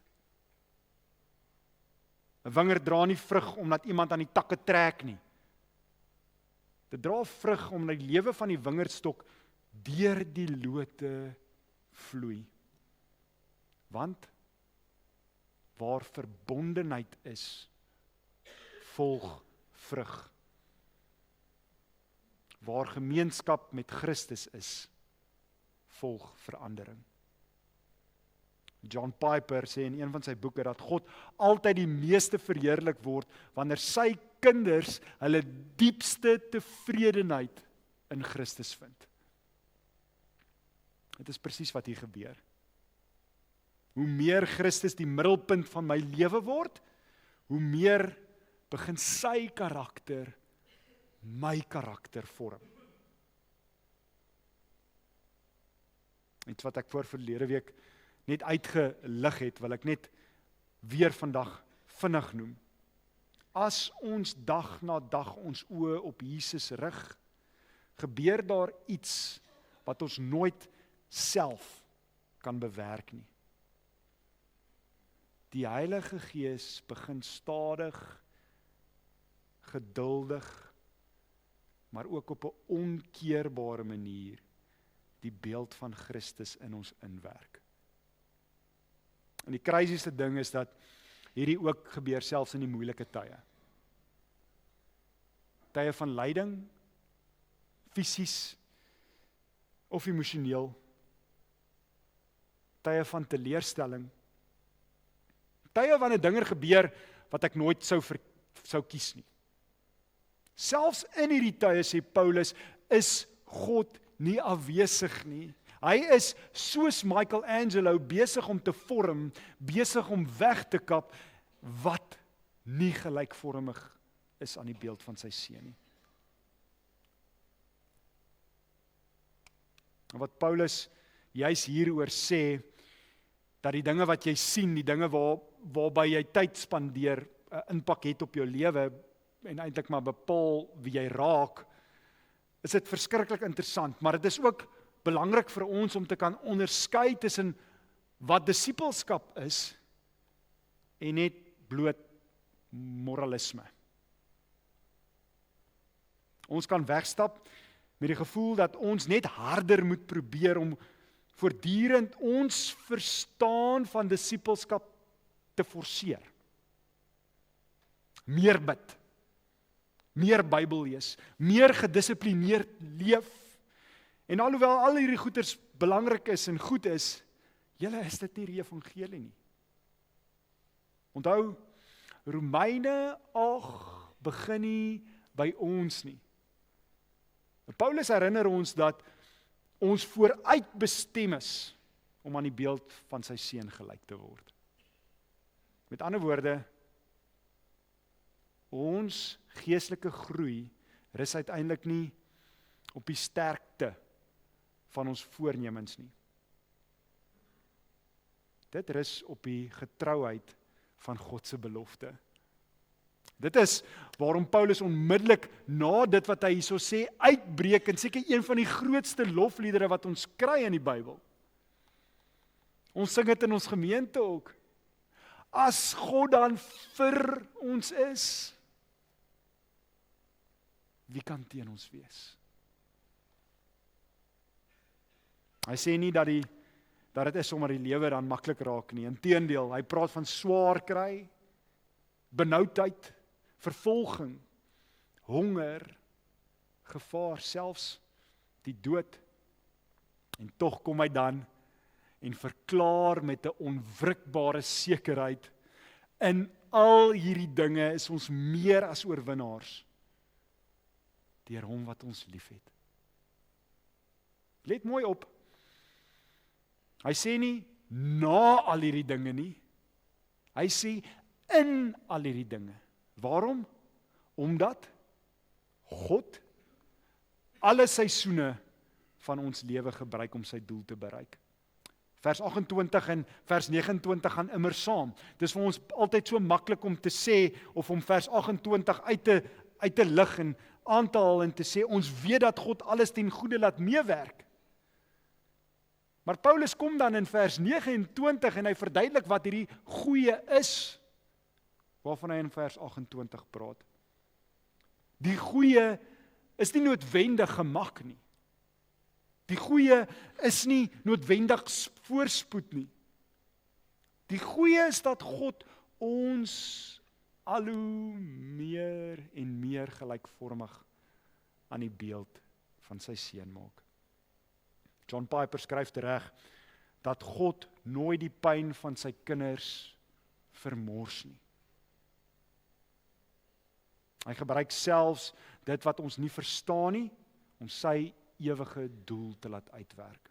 'n Wingerd dra nie vrug omdat iemand aan die takke trek nie. Dit dra vrug omdat die lewe van die wingerdstok deur die lote vloei. Want waar verbondenheid is, volg vrug. Waar gemeenskap met Christus is, volg verandering. John Piper sê in een van sy boeke dat God altyd die meeste verheerlik word wanneer sy kinders hulle diepste tevredenheid in Christus vind. Dit is presies wat hier gebeur. Hoe meer Christus die middelpunt van my lewe word, hoe meer begin sy karakter my karakter vorm. Iets wat ek voor verlede week net uitgelig het, wil ek net weer vandag vinnig noem. As ons dag na dag ons oë op Jesus rig, gebeur daar iets wat ons nooit self kan bewerk nie. Die Heilige Gees begin stadig, geduldig, maar ook op 'n onkeerbare manier die beeld van Christus in ons inwerk. En die crazieste ding is dat hierdie ook gebeur selfs in die moeilike tye. Tye van lyding, fisies of emosioneel. Tye van teleurstelling. Tye wanneer dinge gebeur wat ek nooit sou kies nie. Selfs in hierdie tye, sê Paulus, is God nie afwesig nie. Hy is soos Michelangelo besig om te vorm, besig om weg te kap wat nie gelykvormig is aan die beeld van sy seun nie. En wat Paulus juis hieroor sê, dat die dinge wat jy sien, die dinge waarby jy tyd spandeer, 'n impak het op jou lewe en eintlik maar bepaal wie jy raak, is dit verskriklik interessant, maar dit is ook belangrik vir ons om te kan onderskei tussen wat disippelskap is en net bloot moralisme. Ons kan wegstap met die gevoel dat ons net harder moet probeer om voortdurend ons verstaan van disippelskap te forceer. Meer bid, meer Bybel lees, meer gedissiplineerd leef. En alhoewel al hierdie goeders belangrik is en goed is, is dit nie die evangelie nie. Onthou, Romeine 8 begin nie by ons nie. Paulus herinner ons dat ons vooruit bestem is om aan die beeld van sy seun gelyk te word. Met ander woorde, ons geestelike groei rus uiteindelik nie op die sterkte van ons voornemens nie. Dit rus op die getrouheid van God se belofte. Dit is waarom Paulus onmiddellik na dit wat hy hierso sê uitbreek en seker een van die grootste lofliedere wat ons kry in die Bybel. Ons sing dit in ons gemeente ook. As God dan vir ons is, wie kan teen ons wees? Hy sê nie dat dit is sommer die lewe dan maklik raak nie. Inteendeel, hy praat van swaar kry, benoudheid, vervolging, honger, gevaar, selfs die dood. En tog kom hy dan en verklaar met 'n onwrikbare sekerheid, in al hierdie dinge is ons meer as oorwinnaars deur hom wat ons liefhet. Let mooi op. Hy sê nie na al hierdie dinge nie. Hy sê in al hierdie dinge. Waarom? Omdat God alle seisoene van ons lewe gebruik om sy doel te bereik. Vers 28 en vers 29 gaan immer saam. Dis vir ons altyd so maklik om te sê, of om vers 28 uit te lig en aan te haal en te sê, ons weet dat God alles ten goeie laat meewerk. Maar Paulus kom dan in vers 29 en hy verduidelik wat hierdie goeie is, waarvan hy in vers 28 praat. Die goeie is nie noodwendig gemak nie. Die goeie is nie noodwendig voorspoed nie. Die goeie is dat God ons al hoe meer en meer gelykvormig aan die beeld van sy seun maak. John Piper skryf tereg dat God nooit die pyn van sy kinders vermors nie. Hy gebruik selfs dit wat ons nie verstaan nie, om sy ewige doel te laat uitwerk.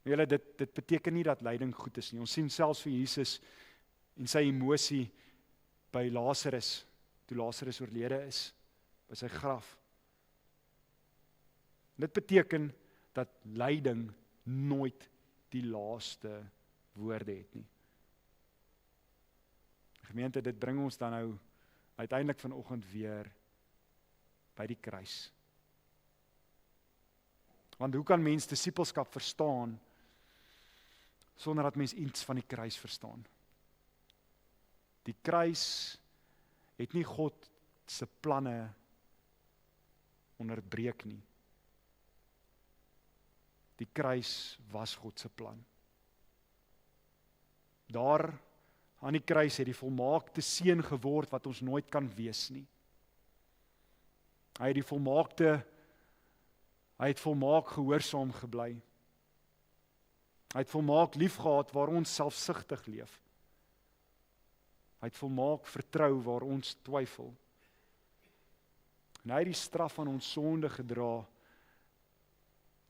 Julle, dit beteken nie dat lyding goed is nie. Ons sien selfs vir Jesus en sy emosie by Lazarus, toe Lazarus oorlede is, by sy graf. Dit beteken dat lyding nooit die laaste woorde het nie. Gemeente, dit bring ons dan nou uiteindelik vanoggend weer by die kruis. Want hoe kan mens disippelskap verstaan sonder dat mens iets van die kruis verstaan? Die kruis het nie God se planne onderbreek nie. Die kruis was God se plan. Daar aan die kruis het die volmaakte seun geword wat ons nooit kan wees nie. Hy het volmaak gehoorsaam gebly. Hy het volmaak liefgehad waar ons selfsugtig leef. Hy het volmaak vertrou waar ons twyfel. En hy het die straf van ons sonde gedra,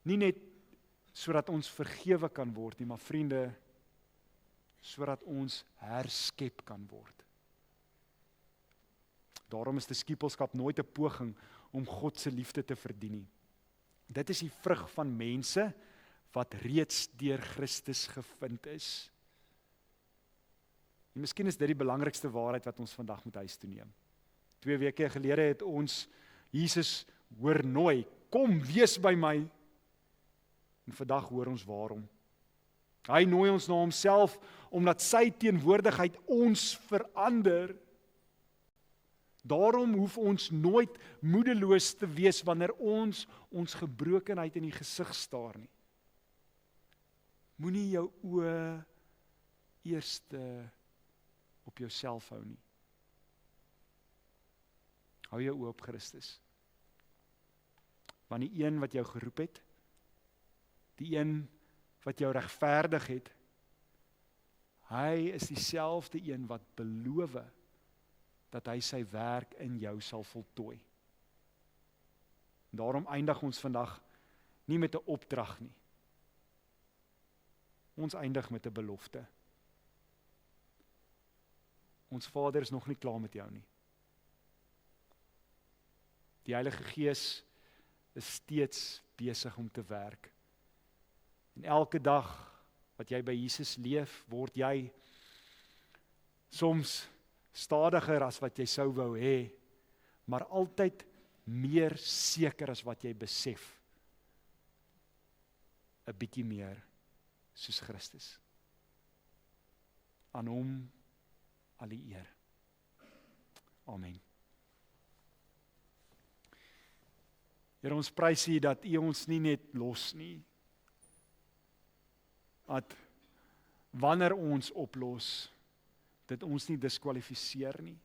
nie net sodat ons vergewe kan word nie, maar vriende, sodat ons herskep kan word. Daarom is disippelskap nooit 'n poging om God se liefde te verdien nie. Dit is die vrug van mense wat reeds deur Christus gevind is. En miskien is dit die belangrikste waarheid wat ons vandag moet huis toe neem. 2 weke gelede het ons Jesus hoor nooi, kom wees by my. En vandag hoor ons waarom. Hy nooi ons na homself, omdat sy teenwoordigheid ons verander. Daarom hoef ons nooit moedeloos te wees wanneer ons gebrokenheid in die gesig staar nie. Moenie jou oë eerste op jouself hou nie. Hou jou oë op Christus. Want die een wat jou geroep het, die een wat jou regverdig het, hy is dieselfde een wat beloof dat hy sy werk in jou sal voltooi. Daarom eindig ons vandag nie met 'n opdrag nie. Ons eindig met 'n belofte. Ons Vader is nog nie klaar met jou nie. Die Heilige Gees is steeds besig om te werk. En elke dag wat jy by Jesus leef, word jy soms stadiger as wat jy sou wou hê, maar altyd meer seker as wat jy besef. 'n bietjie meer soos Christus. Aan hom al die eer. Amen. Here, ons prys U dat U ons nie net los nie, dat wanneer ons oplos, dit ons nie diskwalifiseer nie,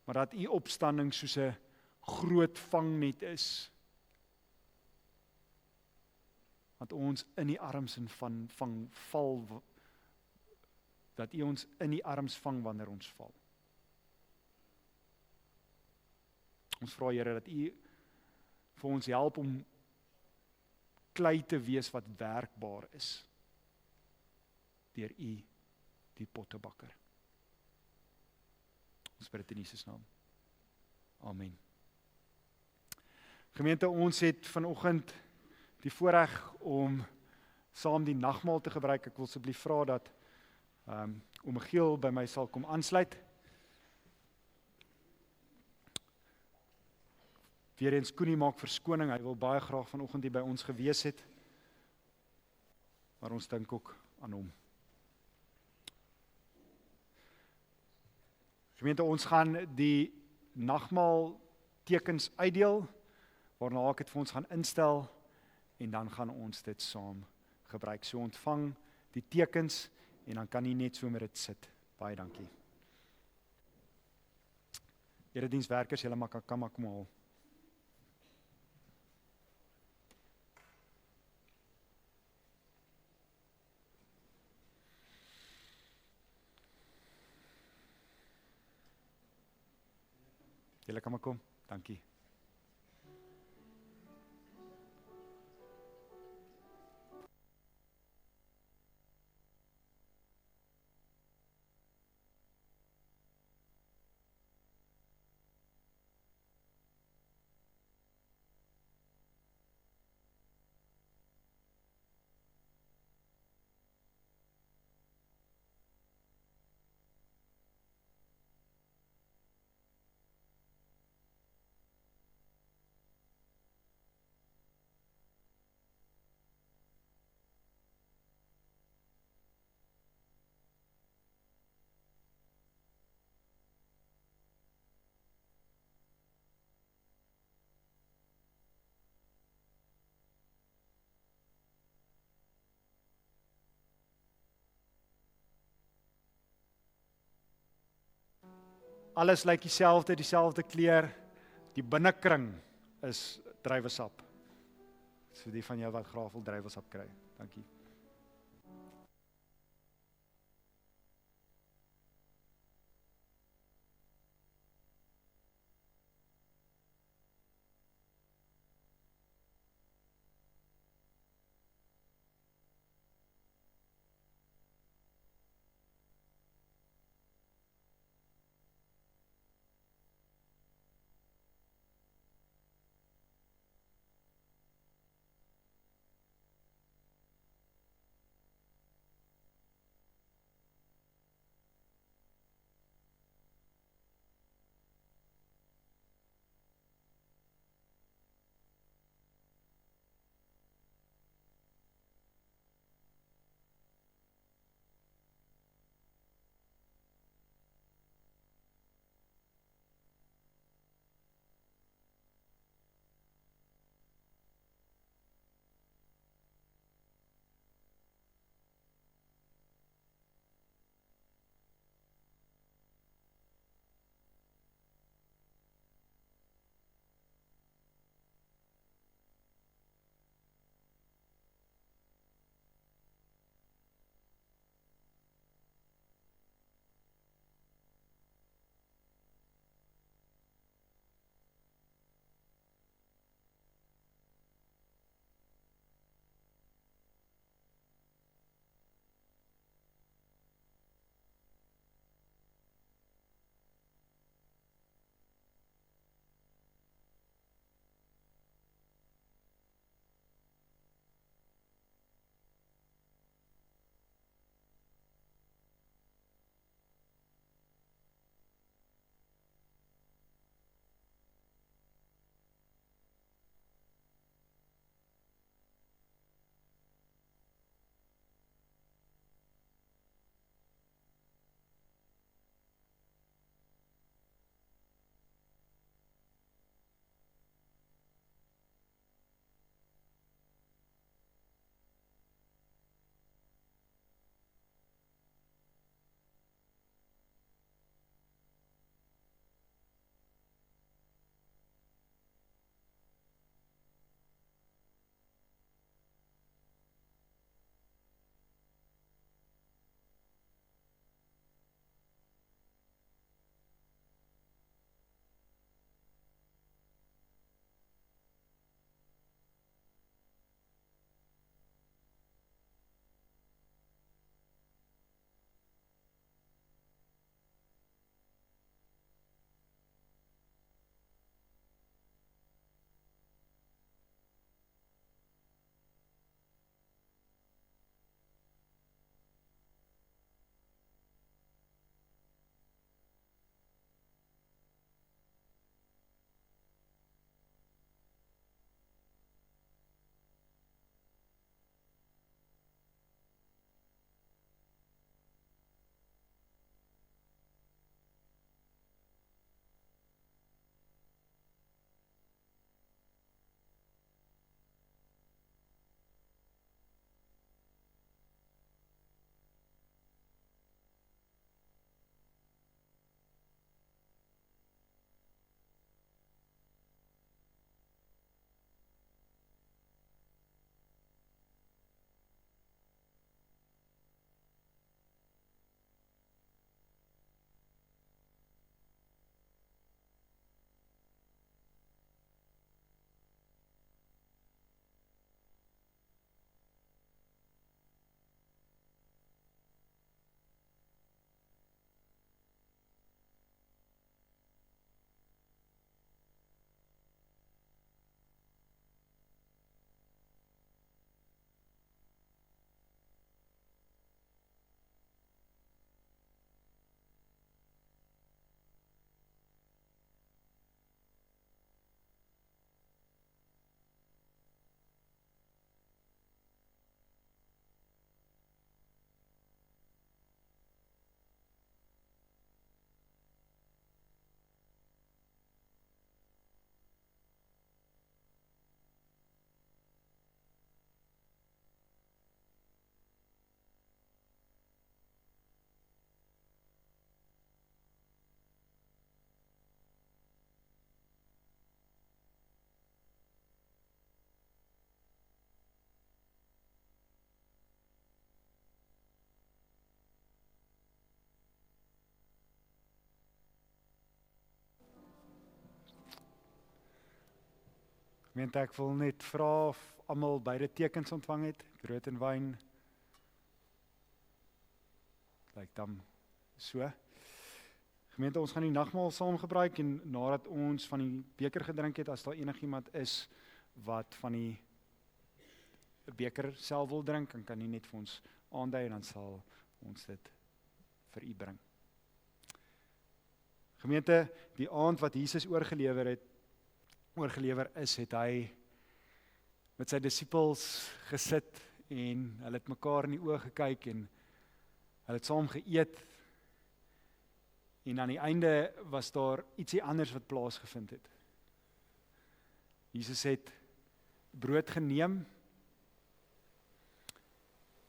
maar dat U opstanding soos 'n groot vangnet is, dat ons in die arms van val, dat U ons in die arms vang wanneer ons val. Ons vra Here dat U vir ons help om klei te wees wat werkbaar is deur U, die pottebakker. Ons bid dit in Jesus naam. Amen. Gemeente, ons het vanoggend die voorreg om saam die nagmaal te gebruik. Ek wil asseblief vra dat oom Michiel by my sal kom aansluit. Weereens Koenie maak verskoning, hy wil baie graag vanoggend hier by ons gewees het, maar ons dink ook aan hom. Gemeente, ons gaan die nagmaal tekens uitdeel, waarna ek dit vir ons gaan instel, en dan gaan ons dit saam gebruik. So ontvang die tekens, en dan kan jy net so met dit sit. Baie dankie. Eredienswerkers, julle kan maar kom haal. Julle kan maar kom. Dankie. Alles lyk dieselfde kleur. Die binnekring is druiwesap. So die van jou wat graag wil druiwesap kry. Dankie. Gemeente, ek wil net vra of almal beide tekens ontvang het, brood en wyn. Lyk dan so. Gemeente, ons gaan die nagmaal saam gebruik en nadat ons van die beker gedrink het, as daar enigiemand is wat van die beker self wil drink, dan kan u net vir ons aandui en dan sal ons dit vir u bring. Gemeente, die aand wat Jesus oorgelewer is, het hy met sy disippels gesit en hulle het mekaar in die oë gekyk en hulle het saam geëet en aan die einde was daar ietsie anders wat plaasgevind het. Jesus het brood geneem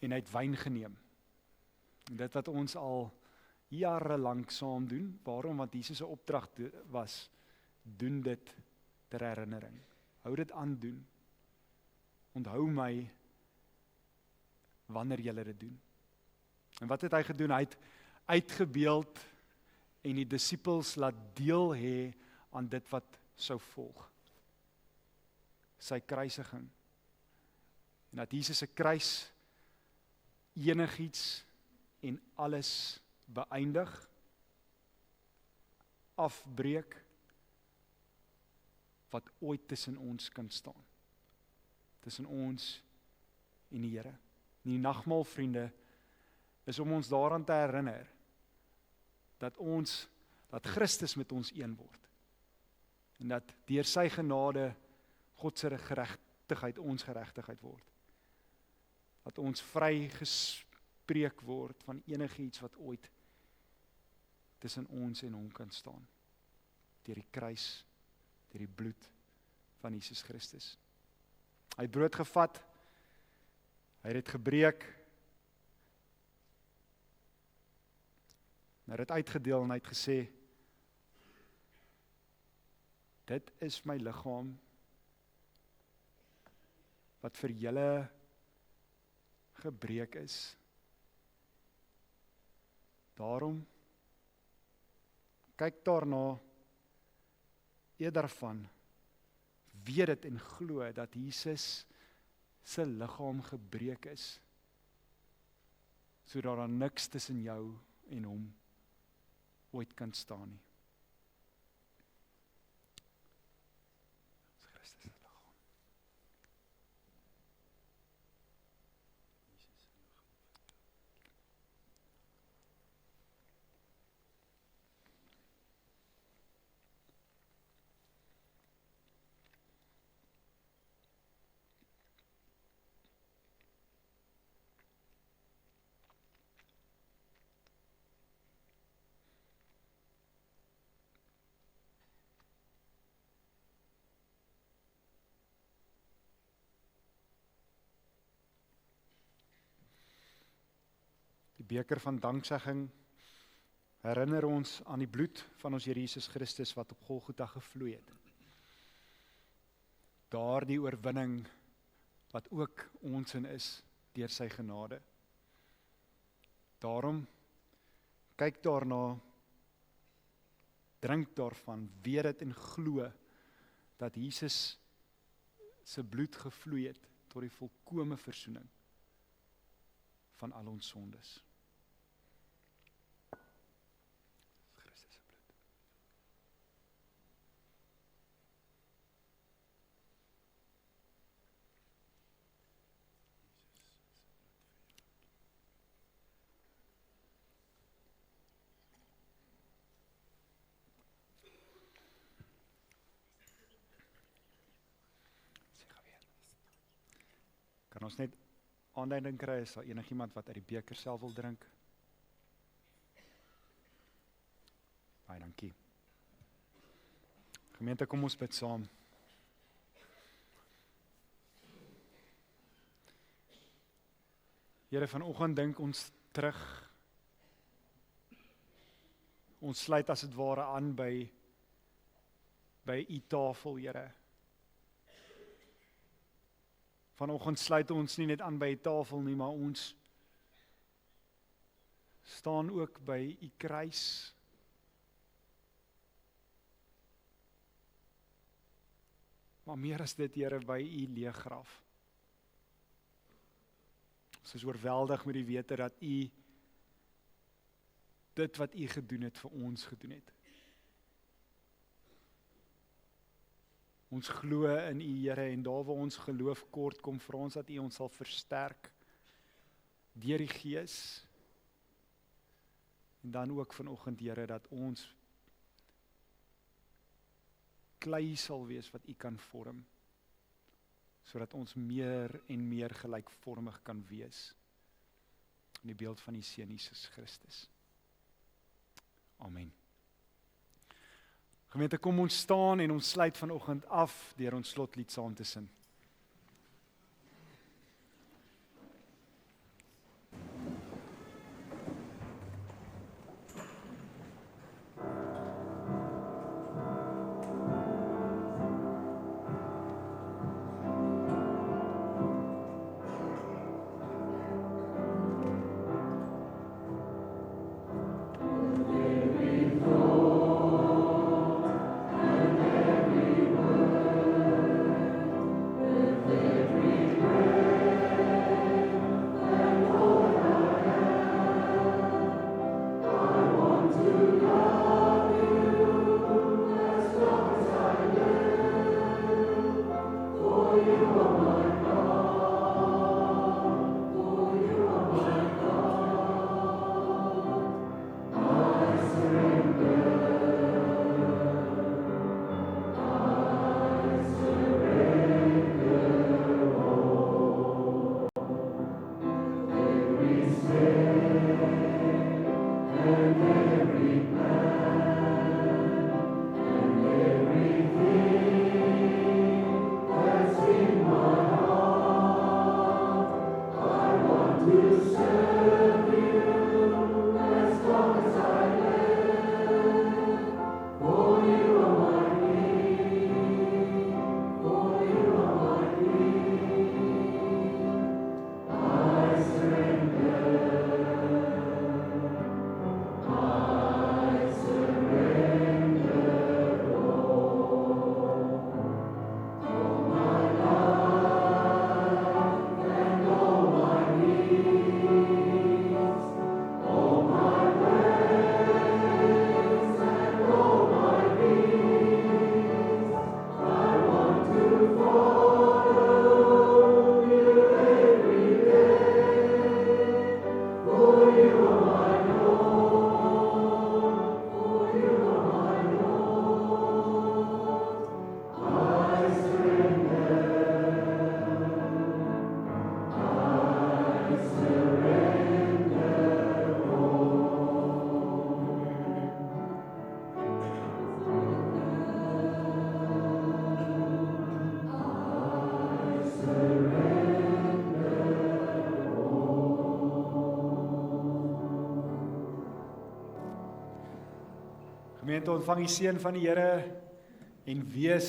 en hy het wyn geneem. En dit wat ons al jare lank saam doen, waarom? Want Jesus se opdrag was, doen dit ter herinnering. Hou dit aan doen. Onthou my wanneer julle dit doen. En wat het hy gedoen? Hy het uitgebeeld en die disippels laat deel hê aan dit wat sou volg. Sy kruisiging. En dat Jesus se kruis enigiets en alles beëindig, afbreek, wat ooit tussen ons kan staan. Tussen ons en die Here. Die nagmaal, vriende, is om ons daaraan te herinner, dat Christus met ons een word. En dat deur sy genade, God se geregtigheid ons geregtigheid word. Dat ons vry gespreek word van enigiets wat ooit tussen ons en hom kan staan. Deur die kruis, deur die bloed van Jesus Christus. Hy het brood gevat, hy het dit gebreek, hy het dit uitgedeel en hy het gesê, dit is my liggaam, wat vir julle gebreek is. Daarom, kyk daarna, eet daarvan, weet dit en glo dat Jesus se liggaam gebreek is, sodat daar niks tussen jou en hom ooit kan staan nie. Christus se liggaam. Die beker van danksegging herinner ons aan die bloed van ons Here Jesus Christus wat op Golgotha gevloei het. Daardie oorwinning wat ook ons in is deur sy genade. Daarom, kyk daarna, drink daarvan, weet dit en glo dat Jesus se bloed gevloei het tot die volkome versoening van al ons sondes. Christus se bloed. Kan ons net aanduiding kry, is daar enigiemand wat uit die beker self wil drink? Baie dankie. Gemeente, kom ons bid saam. Here, vanoggend dink ons terug. Ons sluit as dit ware aan by u tafel, Here. Vanoggend sluit ons nie net aan by die tafel nie, maar ons staan ook by u kruis. Maar meer as dit, Here, by U leë graf. Ons is oorweldig met die wete dat U dit wat U gedoen het vir ons gedoen het. Ons glo in U, Here, en daar waar ons geloof kort kom, vir ons dat U ons sal versterk deur die Gees. En dan ook vanoggend, Here, dat ons klei sal wees wat U kan vorm, sodat ons meer en meer gelykvormig kan wees in die beeld van die Seun Jesus Christus. Amen. Gemeente, kom ons staan en ons sluit vanoggend af deur ons slotlied saam te sing. Gemeente, ontvang die seën van die Here en wees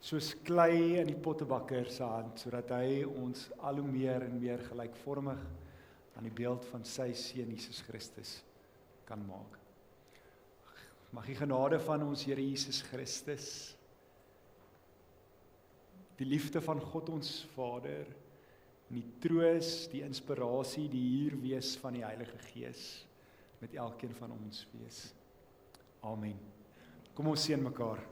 soos klei in die pottebakker se hand, sodat hy ons al hoe meer en meer gelykvormig aan die beeld van sy Seun Jesus Christus kan maak. Mag die genade van ons Here Jesus Christus, die liefde van God ons Vader, en die troos, die inspirasie, die hier wees van die Heilige Gees met elkeen van ons wees. Amen. Kom ons seën mekaar.